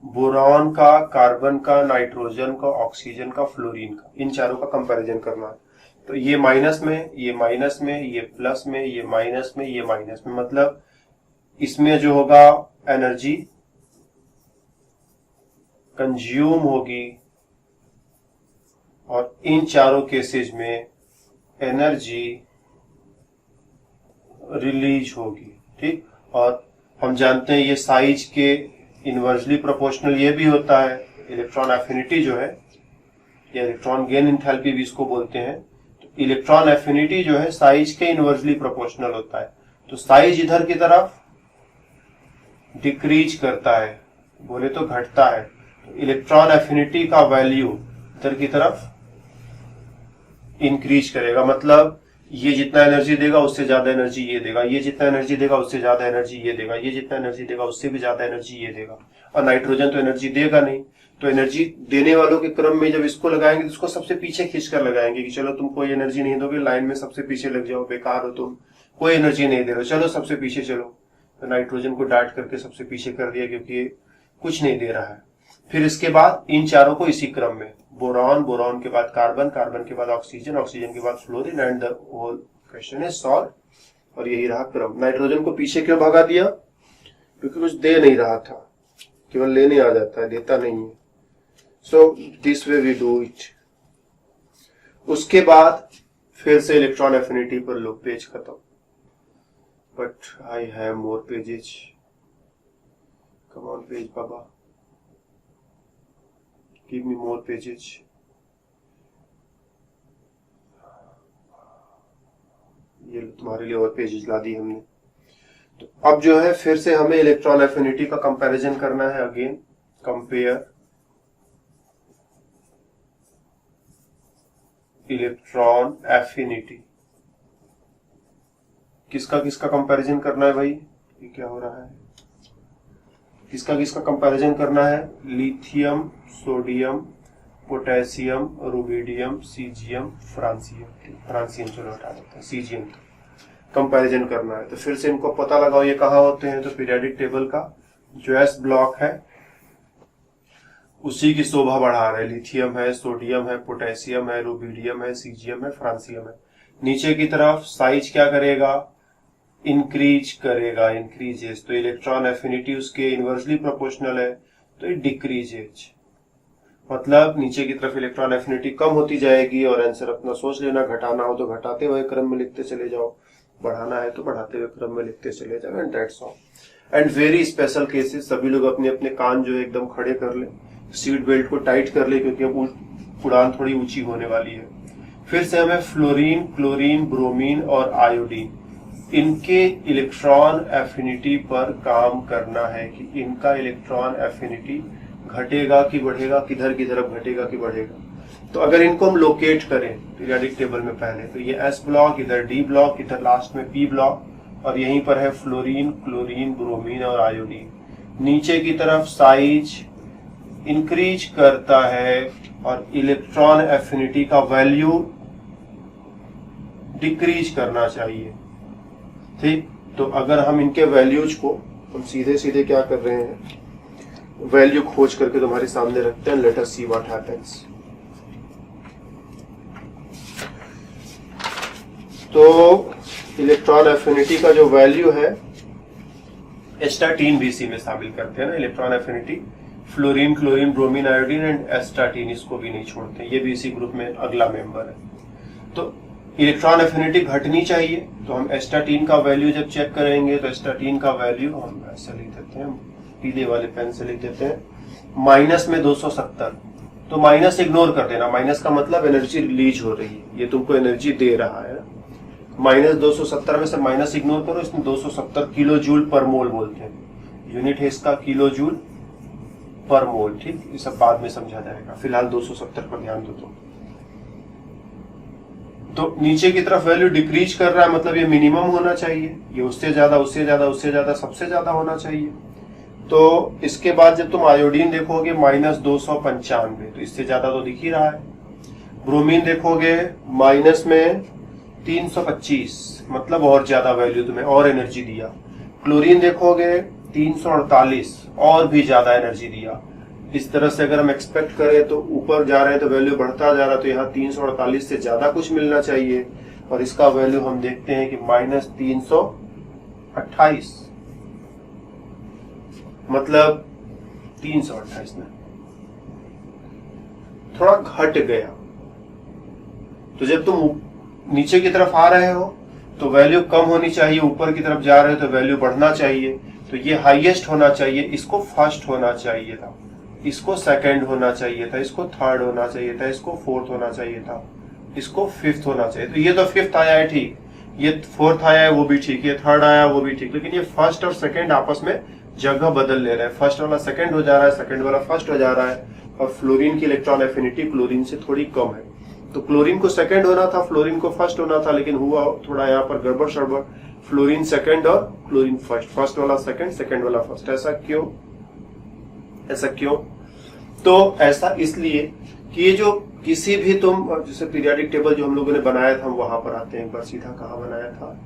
Speaker 1: बोरॉन का, कार्बन का, नाइट्रोजन का, ऑक्सीजन का, फ्लोरीन का, इन चारों का कंपैरिजन करना है। तो ये माइनस में, ये माइनस में, ये प्लस में, ये माइनस में, ये माइनस में, मतलब इसमें जो होगा एनर्जी कंज्यूम होगी और इन चारों केसेस में एनर्जी रिलीज होगी। ठीक, और हम जानते हैं ये साइज के इनवर्सली प्रोपोर्शनल ये भी होता है। इलेक्ट्रॉन एफिनिटी जो है, या इलेक्ट्रॉन गेन इंथैल्पी भी इसको बोलते हैं। तो इलेक्ट्रॉन एफिनिटी जो है साइज के इनवर्सली प्रोपोर्शनल होता है। तो साइज इधर की तरफ डिक्रीज करता है, बोले तो घटता है। तो इलेक्ट्रॉन एफिनिटी का वैल्यू इधर की तरफ इंक्रीज करेगा। मतलब ये जितना एनर्जी देगा उससे ज्यादा एनर्जी ये देगा, ये जितना एनर्जी देगा उससे ज्यादा एनर्जी ये देगा, ये जितना एनर्जी देगा उससे भी ज्यादा एनर्जी ये देगा। और नाइट्रोजन तो एनर्जी देगा नहीं, तो एनर्जी देने वालों के क्रम में जब इसको लगाएंगे तो इसको सबसे पीछे खींच कर लगाएंगे कि चलो तुम कोई एनर्जी नहीं दोगे, लाइन में सबसे पीछे लग जाओ, बेकार हो तुम, कोई एनर्जी नहीं दे रहे, चलो सबसे पीछे चलो। तो नाइट्रोजन को डांट करके सबसे पीछे कर दिया क्योंकि ये कुछ नहीं दे रहा है। फिर इसके बाद इन चारों को इसी क्रम में, बोरॉन, बोरॉन के बाद कार्बन, कार्बन के बाद ऑक्सीजन, ऑक्सीजन के बाद fluorine, and the whole question is solve. और यही रहा क्रम। नाइट्रोजन को पीछे क्यों भगा दिया? क्योंकि कुछ दे नहीं रहा था, केवल लेने आ जाता है, देता नहीं है। So this way we do it. उसके बाद फिर से इलेक्ट्रॉन एफिनिटी पर लो, पेज खत्म। But I have more pages, come on page बाबा, गिव मी मोर पेजेस। ये तुम्हारे लिए और पेजेस ला दी हमने। तो अब जो है फिर से हमें इलेक्ट्रॉन एफिनिटी का कंपैरिजन करना है। Again compare electron affinity. किसका किसका कंपैरिजन करना है भाई? ये क्या हो रहा है? किसका किसका कंपैरिजन करना है? Lithium, sodium, potassium, rubidium, caesium, francium चलो हटा देते हैं, सीजियम कंपैरिजन करना है। तो फिर से इनको पता लगाओ ये कहाँ होते हैं। तो पीरियोडिक टेबल का जो एस ब्लॉक है उसी की शोभा बढ़ा रहे। लिथियम है, सोडियम है, पोटेशियम है, रुबिडियम है, सीजियम है, फ्रांसियम है। नीचे की तरफ साइज क्या करेगा? इंक्रीज करेगा, इंक्रीजेस। तो इलेक्ट्रॉन एफिनिटी उसके इनवर्सली प्रोपोर्शनल है तो ये डिक्रीजेज। मतलब नीचे की तरफ इलेक्ट्रॉन एफिनिटी कम होती जाएगी। और आंसर अपना सोच लेना, घटाना हो तो घटाते हुए क्रम में लिखते चले जाओ, बढ़ाना है तो बढ़ाते हुए क्रम में लिखते चले जाओ, and that's all. And very special cases, सभी लोग अपने अपने कान जो है एकदम खड़े कर ले, सीट बेल्ट को टाइट कर ले क्योंकि अब उड़ान थोड़ी ऊंची होने वाली है। फिर से हमें फ्लोरीन, क्लोरीन, ब्रोमीन और आयोडीन, इनके इलेक्ट्रॉन एफिनिटी पर काम करना है कि इनका इलेक्ट्रॉन एफिनिटी घटेगा कि बढ़ेगा, किधर की तरफ घटेगा कि बढ़ेगा। तो अगर इनको हम लोकेट करें पीरियोडिक टेबल में पहले, तो ये एस ब्लॉक, इधर डी ब्लॉक, इधर लास्ट में पी ब्लॉक, और यहीं पर है फ्लोरीन, क्लोरीन, ब्रोमीन और आयोडीन। नीचे की तरफ साइज इंक्रीज करता है और इलेक्ट्रॉन एफिनिटी का वैल्यू डिक्रीज करना चाहिए। ठीक, तो अगर हम इनके वैल्यूज को हम सीधे सीधे क्या कर रहे हैं, वैल्यू खोज करके तुम्हारे सामने रखते हैं। Let us see what happens. तो इलेक्ट्रॉन एफिनिटी का जो वैल्यू है, एस्टाटीन भी इसी में शामिल करते हैं ना, electron affinity, fluorine, chlorine, bromine, iodine and astatine, इसको भी नहीं छोड़ते, ये भी इसी ग्रुप में अगला मेंबर है। तो इलेक्ट्रॉन एफिनिटी घटनी चाहिए, तो हम एस्टाटीन का वैल्यू जब चेक करेंगे तो एस्टाटीन का वैल्यू हम ऐसे लिख देते हैं, पीले वाले पेन से लिख देते हैं, माइनस में 270। तो माइनस इग्नोर कर देना, माइनस का मतलब एनर्जी रिलीज हो रही है, ये तुमको एनर्जी दे रहा है। माइनस 270 में से माइनस इग्नोर करो, इसमें 270 किलो जूल पर मोल बोलते हैं, यूनिट है इसका किलो जूल पर मोल। ठीक, ये सब बाद में समझा जाएगा, फिलहाल 270 पर ध्यान दो। तो नीचे की तरफ वैल्यू डिक्रीज कर रहा है, मतलब ये मिनिमम होना चाहिए, ये उससे ज्यादा उससे ज्यादा उससे ज्यादा सबसे ज्यादा होना चाहिए। तो इसके बाद जब तुम आयोडीन देखोगे माइनस 295, तो इससे ज्यादा तो दिख ही रहा है। ब्रोमीन देखोगे माइनस में 325, मतलब और ज्यादा वैल्यू तुम्हें और एनर्जी दिया। क्लोरीन देखोगे 348, और भी ज्यादा एनर्जी दिया। इस तरह से अगर हम एक्सपेक्ट करें तो ऊपर जा रहे हैं तो वैल्यू बढ़ता जा रहा है, तो यहाँ 348 से ज्यादा कुछ मिलना चाहिए, और इसका वैल्यू हम देखते हैं कि माइनस 328, मतलब 328 में थोड़ा घट गया। तो जब तुम नीचे की तरफ आ रहे हो तो वैल्यू कम होनी चाहिए, ऊपर की तरफ जा रहे हो तो वैल्यू बढ़ना चाहिए। तो ये हाईएस्ट होना चाहिए, इसको फर्स्ट होना चाहिए था, इसको सेकंड होना चाहिए था, इसको थर्ड होना चाहिए था, इसको फोर्थ होना चाहिए था, इसको फिफ्थ होना चाहिए। तो ये तो फिफ्थ आया है, ठीक, ये फोर्थ आया है वो भी ठीक, ये थर्ड आया वो भी ठीक, लेकिन ये फर्स्ट और सेकंड आपस में जगह बदल ले रहे हैं। फर्स्ट वाला सेकंड हो जा रहा है, सेकंड वाला फर्स्ट हो जा रहा है। और फ्लोरीन की इलेक्ट्रॉन एफिनिटी क्लोरीन से थोड़ी कम है, तो क्लोरीन को सेकंड होना था, फ्लोरीन को फर्स्ट होना था, लेकिन हुआ थोड़ा यहाँ पर गड़बड़ सड़बड़, फ्लोरीन सेकंड और क्लोरीन फर्स्ट, फर्स्ट वाला सेकंड, सेकंड वाला फर्स्ट। ऐसा क्यों? ऐसा क्यों? तो ऐसा इसलिए कि ये जो किसी भी तुम जैसे पीरियोडिक टेबल जो हम लोगों ने बनाया था, हम वहां पर आते हैं एक बार, सीधा कहाँ बनाया था,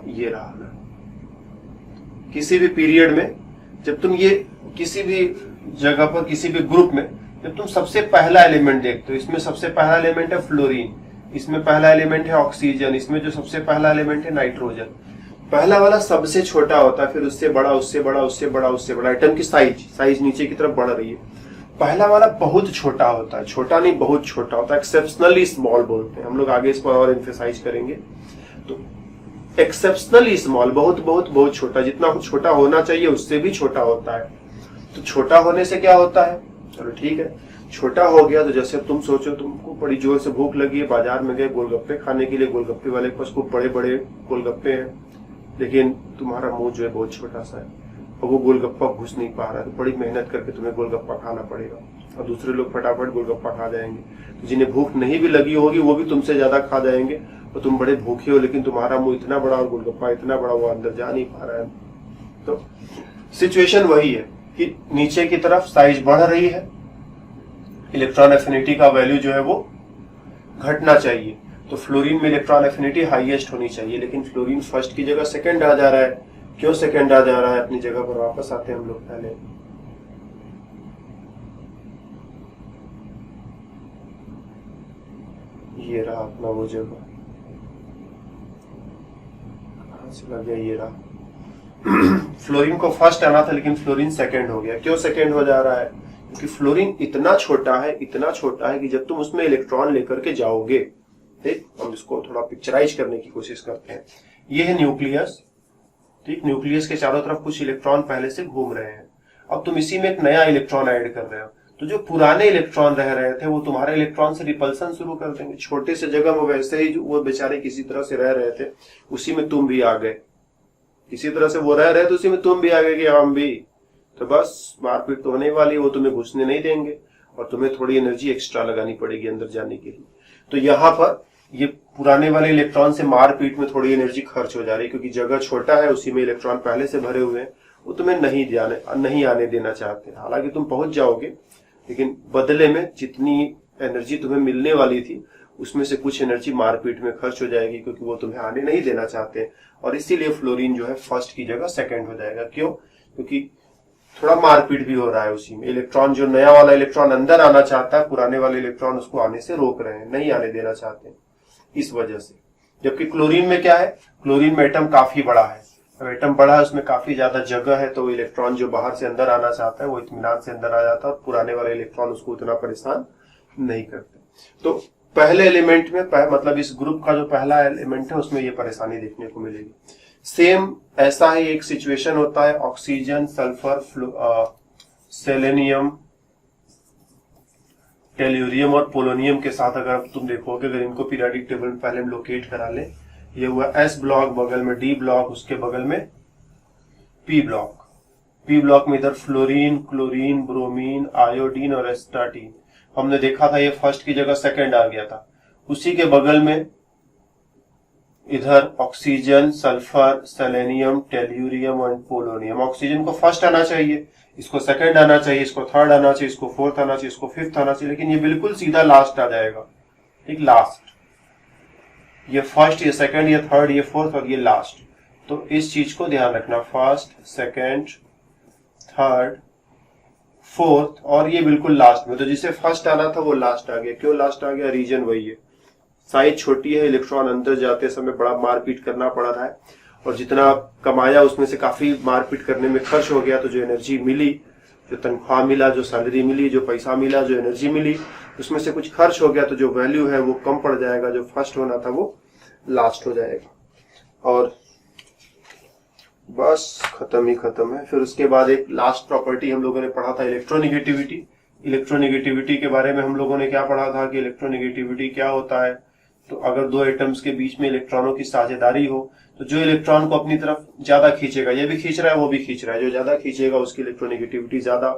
Speaker 1: ये रहा ना। किसी भी पीरियड में जब तुम ये किसी भी जगह पर किसी भी ग्रुप में जब तुम सबसे पहला एलिमेंट देखते हो, इसमें सबसे पहला एलिमेंट है फ्लोरीन, इसमें पहला एलिमेंट है ऑक्सीजन, इसमें जो सबसे पहला एलिमेंट है नाइट्रोजन। पहला वाला सबसे छोटा होता है, फिर उससे बड़ा, उससे बड़ा, उससे बड़ा, उससे बड़ा। एटम की साइज नीचे की तरफ बढ़ रही है। पहला वाला बहुत छोटा होता है, छोटा नहीं बहुत छोटा होता है, एक्सेप्शनली स्मॉल बोलते हैं हम लोग, आगे इस पर और एम्फेसाइज करेंगे। तो एक्सेप्शनली स्मॉल, बहुत बहुत बहुत छोटा, जितना छोटा होना चाहिए उससे भी छोटा होता है। तो छोटा होने से क्या होता है, चलो ठीक है, छोटा हो गया तो जैसे तुम सोचो तुमको बड़ी जोर से भूख लगी है, बाजार में गए गोलगप्पे खाने के लिए, गोलगप्पे वाले के पास खूब बड़े बड़े गोलगप्पे हैं, लेकिन तुम्हारा मुंह जो है बहुत छोटा सा है और वो गोलगप्पा घुस नहीं पा रहा है, तो बड़ी मेहनत करके तुम्हें गोलगप्पा खाना पड़ेगा, और दूसरे लोग फटाफट गोलगप्पा खा जाएंगे। तो जिन्हें भूख नहीं भी लगी होगी वो भी तुमसे ज्यादा खा जाएंगे, और तुम बड़े भूखे हो लेकिन तुम्हारा मुंह इतना बड़ा और गोलगप्पा इतना बड़ा, वो अंदर जा नहीं पा रहा है। तो सिचुएशन वही है कि नीचे की तरफ साइज बढ़ रही है, इलेक्ट्रॉन एफिनिटी का वैल्यू जो है वो घटना चाहिए। तो फ्लोरीन में इलेक्ट्रॉन एफिनिटी हाईएस्ट होनी चाहिए, लेकिन फ्लोरीन फर्स्ट की जगह सेकंड आ जा रहा है। क्यों सेकंड आ जा रहा है? अपनी जगह पर वापस आते हैं हम लोग पहले। ये रहा अपना वो जगह, कहां से लग गया, ये रहा। फ्लोरीन को फर्स्ट आना था लेकिन फ्लोरीन सेकंड हो गया। क्यों सेकंड हो जा रहा है? क्योंकि फ्लोरीन इतना छोटा है, इतना छोटा है कि जब तुम उसमें इलेक्ट्रॉन लेकर के जाओगे, ठीक, हम इसको थोड़ा पिक्चराइज करने की कोशिश करते हैं। ये है न्यूक्लियस, ठीक, न्यूक्लियस के चारों तरफ कुछ इलेक्ट्रॉन पहले से घूम रहे हैं। अब तुम इसी में एक नया इलेक्ट्रॉन ऐड कर रहे हो, तो जो पुराने इलेक्ट्रॉन रह रहे थे वो तुम्हारे इलेक्ट्रॉन से रिपल्सन शुरू कर देंगे। छोटे से जगह में वैसे ही वो बेचारे किसी तरह से रह रहे थे, उसी में तुम भी आ गए, किसी तरह से वो रह रहे थे उसी में तुम भी आ गए कि हम भी, तो बस मारपीट तो होने वाली, वो तुम्हें घुसने नहीं देंगे और तुम्हें थोड़ी एनर्जी एक्स्ट्रा लगानी पड़ेगी अंदर जाने के लिए। तो यहाँ पर ये पुराने वाले इलेक्ट्रॉन से मारपीट में थोड़ी एनर्जी खर्च हो जा रही है, क्योंकि जगह छोटा है, उसी में इलेक्ट्रॉन पहले से भरे हुए हैं, वो तुम्हें नहीं आने देना चाहते। हालांकि तुम पहुंच जाओगे, लेकिन बदले में जितनी एनर्जी तुम्हें मिलने वाली थी उसमें से कुछ एनर्जी मारपीट में खर्च हो जाएगी, क्योंकि वो तुम्हें आने नहीं देना चाहते, और इसीलिए फ्लोरीन जो है फर्स्ट की जगह सेकंड हो जाएगा। क्यों? क्योंकि थोड़ा मारपीट भी हो रहा है उसी में। इलेक्ट्रॉन, जो नया वाला इलेक्ट्रॉन अंदर आना चाहता है, पुराने वाले इलेक्ट्रॉन उसको आने से रोक रहे हैं, नहीं आने देना चाहते, इस वजह से। जबकि क्लोरीन में क्या है, क्लोरीन में एटम काफी बड़ा है, अब एटम बड़ा है, उसमें काफी ज्यादा जगह है, तो इलेक्ट्रॉन जो बाहर से अंदर आना चाहता है वो इत्मीनान से अंदर आ जाता है, और पुराने वाले इलेक्ट्रॉन उसको उतना परेशान नहीं करते। तो पहले एलिमेंट में मतलब इस ग्रुप का जो पहला एलिमेंट है उसमें ये परेशानी देखने को मिलेगी। सेम ऐसा ही एक सिचुएशन होता है ऑक्सीजन, सल्फर, सेलेनियम, टेल्यूरियम और पोलोनियम के साथ। अगर तुम देखोगे, अगर इनको पीरियोडिक टेबल में पहले हम लोकेट करा लें, ये हुआ एस ब्लॉक, बगल में डी ब्लॉक, उसके बगल में पी ब्लॉक। पी ब्लॉक में इधर फ्लोरीन, क्लोरीन, ब्रोमीन, आयोडीन और एस्टाटीन। हमने देखा था ये फर्स्ट की जगह सेकंड आ गया था। उसी के बगल में इधर ऑक्सीजन, सल्फर, सेलेनियम, टेल्यूरियम और पोलोनियम। ऑक्सीजन को फर्स्ट आना चाहिए, इसको सेकंड आना चाहिए, इसको थर्ड आना चाहिए, इसको फोर्थ आना चाहिए, इसको फिफ्थ आना चाहिए, लेकिन ये बिल्कुल सीधा लास्ट आ जाएगा। ठीक, लास्ट। ये फर्स्ट, ये सेकंड, ये थर्ड, ये फोर्थ और ये लास्ट। तो इस चीज को ध्यान रखना, फर्स्ट, सेकंड, थर्ड, फोर्थ और ये बिल्कुल लास्ट में। तो जिसे फर्स्ट आना था वो लास्ट आ गया। क्यों लास्ट आ गया? रीजन वही है, साइज छोटी है, इलेक्ट्रॉन अंदर जाते समय बड़ा मारपीट करना पड़ा था, और जितना कमाया उसमें से काफी मारपीट करने में खर्च हो गया। तो जो एनर्जी मिली, जो तनख्वाह मिला, जो सैलरी मिली, जो पैसा मिला, जो एनर्जी मिली, उसमें से कुछ खर्च हो गया, तो जो वैल्यू है वो कम पड़ जाएगा, जो फर्स्ट होना था वो लास्ट हो जाएगा। और बस खत्म ही खत्म है। फिर उसके बाद एक लास्ट प्रॉपर्टी हम लोगों ने पढ़ा था, इलेक्ट्रोनिगेटिविटी। इलेक्ट्रोनिगेटिविटी के बारे में हम लोगों ने क्या पढ़ा था कि इलेक्ट्रोनिगेटिविटी क्या होता है। तो अगर दो एटम्स के बीच में इलेक्ट्रॉनों की साझेदारी हो, तो जो इलेक्ट्रॉन को अपनी तरफ ज्यादा खींचेगा, ये भी खींच रहा है, वो भी खींच रहा है, जो ज्यादा खींचेगा उसकी इलेक्ट्रोनिगेटिविटी ज्यादा।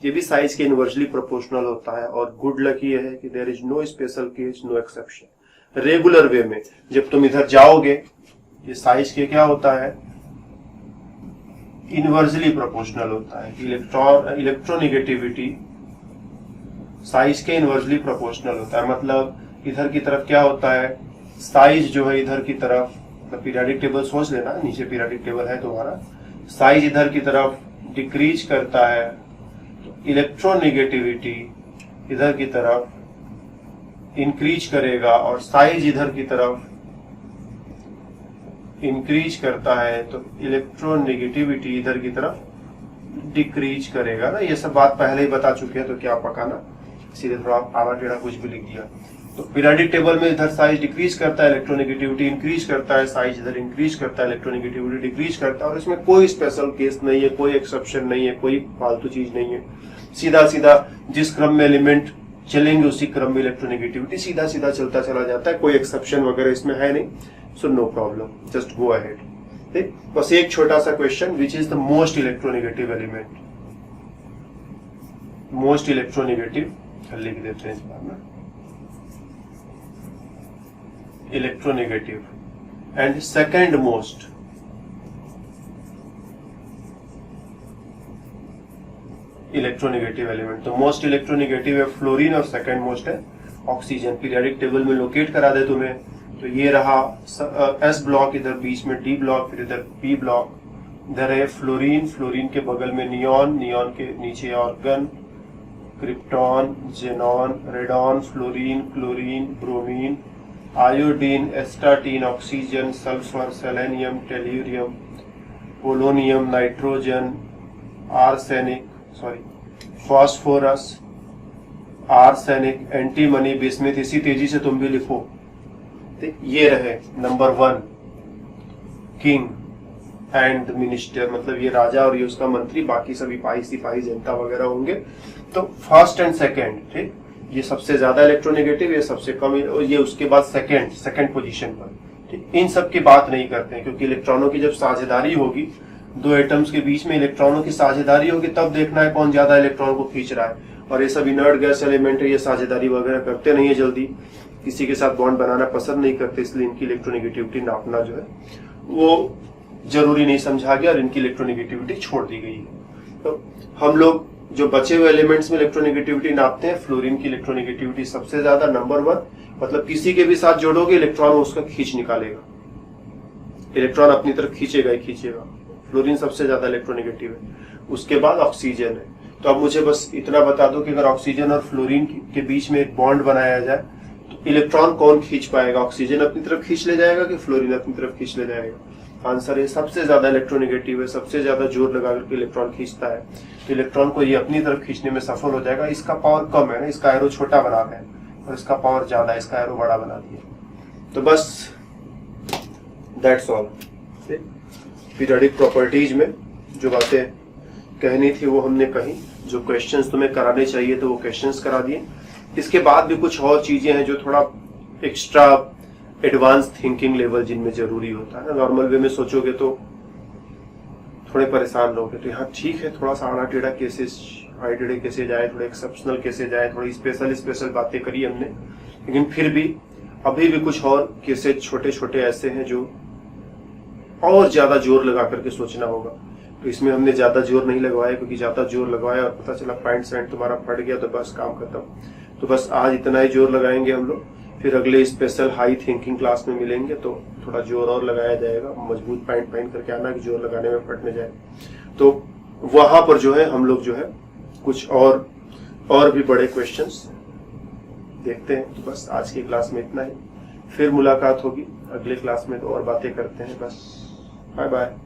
Speaker 1: ये भी साइज के इनवर्सली प्रोपोर्शनल होता है। और गुड लक ये है कि there is no special case, no exception. Regular way में जब तुम इधर जाओगे, ये साइज के क्या होता है, इनवर्सली प्रोपोर्शनल होता है। इलेक्ट्रोनिगेटिविटी साइज के इनवर्सली प्रोपोर्शनल होता है। मतलब इधर की तरफ क्या होता है, साइज जो है इधर की तरफ, मतलब पीरियोडिक टेबल सोच लेना, नीचे पीरियोडिक टेबल है तुम्हारा, साइज इधर की तरफ डिक्रीज करता है, तो इलेक्ट्रोनिगेटिविटी इधर की तरफ इंक्रीज करेगा, और साइज इधर की तरफ इंक्रीज करता है, तो इलेक्ट्रोनिगेटिविटी इधर की तरफ डिक्रीज करेगा ना। ये सब बात पहले ही बता चुके हैं, तो क्या पकाना, सीधे थोड़ा आड़ा टेढ़ा कुछ भी लिख दिया। तो पीरियोडिक टेबल में इधर साइज डिक्रीज करता है, इलेक्ट्रोनिगेटिविटी इंक्रीज करता है, साइज इधर इंक्रीज करता है, इलेक्ट्रोनिगेटिविटी डिक्रीज करता है। और इसमें कोई स्पेशल केस नहीं है, कोई एक्सेप्शन नहीं है, कोई फालतू चीज नहीं है। सीधा सीधा जिस क्रम में एलिमेंट चलेंगे उसी क्रम में इलेक्ट्रोनिगेटिविटी सीधा सीधा चलता चला जाता है। कोई एक्सेप्शन वगैरह इसमें है नहीं, so no problem, just go ahead. ठीक, बस एक छोटा सा question, which is the most electronegative element? Most electronegative लिख देते हैं इस बार ना, electronegative. And second most electronegative element, तो मोस्ट इलेक्ट्रोनिगेटिव है फ्लोरीन और सेकंड मोस्ट है ऑक्सीजन। पीरियोडिक टेबल में लोकेट करा दे तुम्हें, तो ये रहा एस ब्लॉक, इधर बीच में डी ब्लॉक, फिर इधर पी ब्लॉक, इधर है फ्लोरीन, फ्लोरीन के बगल में नियॉन, नियॉन के नीचे organ, krypton, xenon, radon, fluorine, chlorine, bromine, iodine, astatine, oxygen, sulphur, selenium, tellurium, polonium, nitrogen, arsenic, phosphorus, arsenic, antimony, bismuth. इसी तेजी से तुम भी लिखो। ये रहे नंबर 1, किंग एंड मिनिस्टर, मतलब ये राजा और ये उसका मंत्री, बाकी सभी सिपाही जनता वगैरह होंगे। तो फर्स्ट एंड सेकंड, ठीक, ये सबसे ज्यादा इलेक्ट्रोनिगेटिव, ये सबसे कम, ये उसके बाद सेकंड पोजीशन पर। ठीक, इन सब की बात नहीं करते हैं, क्योंकि इलेक्ट्रॉनों की जब साझेदारी होगी, दो एटम्स के बीच में इलेक्ट्रॉनों की साझेदारी होगी, तब देखना है कौन ज्यादा इलेक्ट्रॉन को खींच रहा है। और ये सब इनर्ट गैस एलिमेंट है, ये साझेदारी वगैरह करते नहीं है जल्दी, किसी के साथ बॉन्ड बनाना पसंद नहीं करते, इसलिए इनकी इलेक्ट्रोनिगेटिविटी नापना जो है वो जरूरी नहीं समझा गया और इनकी इलेक्ट्रोनिगेटिविटी छोड़ दी गई है। तो हम लोग जो बचे हुए एलिमेंट्स में इलेक्ट्रोनेगेटिविटी नापते हैं, फ्लोरीन की इलेक्ट्रोनेगेटिविटी सबसे ज्यादा, नंबर 1, मतलब किसी के भी साथ जोड़ोगे इलेक्ट्रॉन उसका खींच निकालेगा, इलेक्ट्रॉन अपनी तरफ खींचेगा ही खींचेगा। फ्लोरीन सबसे ज्यादा इलेक्ट्रोनेगेटिव है, उसके बाद ऑक्सीजन है। तो अब मुझे बस इतना बता दो कि अगर ऑक्सीजन और फ्लोरीन के बीच में एक बॉन्ड बनाया जाए तो इलेक्ट्रॉन कौन खींच पाएगा, ऑक्सीजन अपनी तरफ खींच ले जाएगा कि फ्लोरीन अपनी तरफ खींच ले जाएगा? आंसर है सबसे ज्यादा इलेक्ट्रोनेगेटिव है, सबसे ज्यादा जोर लगा करके इलेक्ट्रॉन खींचता है, तो इलेक्ट्रॉन को ये अपनी तरफ खींचने में सफल हो जाएगा। इसका पावर कम है ना, इसका एरो छोटा बना है और इसका पावर ज्यादा है, इसका एरो बड़ा बना दिया। तो बस दैट्स ऑल। पीरियोडिक प्रॉपर्टीज में जो बातें कहनी थी वो हमने कही, जो क्वेश्चंस तुम्हें कराने चाहिए थे वो क्वेश्चंस करा दिए। इसके बाद भी कुछ और चीजें हैं जो थोड़ा एक्स्ट्रा एडवांस थिंकिंग लेवल जिनमें जरूरी होता है। नॉर्मल वे में सोचोगे तो थोड़े परेशान रहोगे। तो यहाँ ठीक है, थोड़ा सा आड़ा टेढ़ा केसेस, हाई टेढ़े कैसे जाए, थोड़े एक्सेप्शनल कैसे जाए, थोड़ी स्पेशल बातें करी हमने, लेकिन फिर भी अभी भी कुछ और केसेस छोटे छोटे ऐसे हैं जो और ज्यादा जोर लगा करके सोचना होगा। तो इसमें हमने ज्यादा जोर नहीं लगवाया, क्योंकि ज्यादा जोर लगवाया और पता चला पॉइंट सेंट तुम्हारा फट गया तो बस काम खत्म। तो बस आज इतना ही जोर लगाएंगे हम लोग, फिर अगले स्पेशल हाई थिंकिंग क्लास में मिलेंगे तो थोड़ा जोर और लगाया जाएगा, मजबूत पॉइंट करके आना कि जोर लगाने में फटने जाए। तो वहां पर जो है हम लोग जो है कुछ और भी बड़े क्वेश्चंस देखते हैं। तो बस आज की क्लास में इतना ही, फिर मुलाकात होगी अगले क्लास में तो और बातें करते हैं। बस बाय बाय।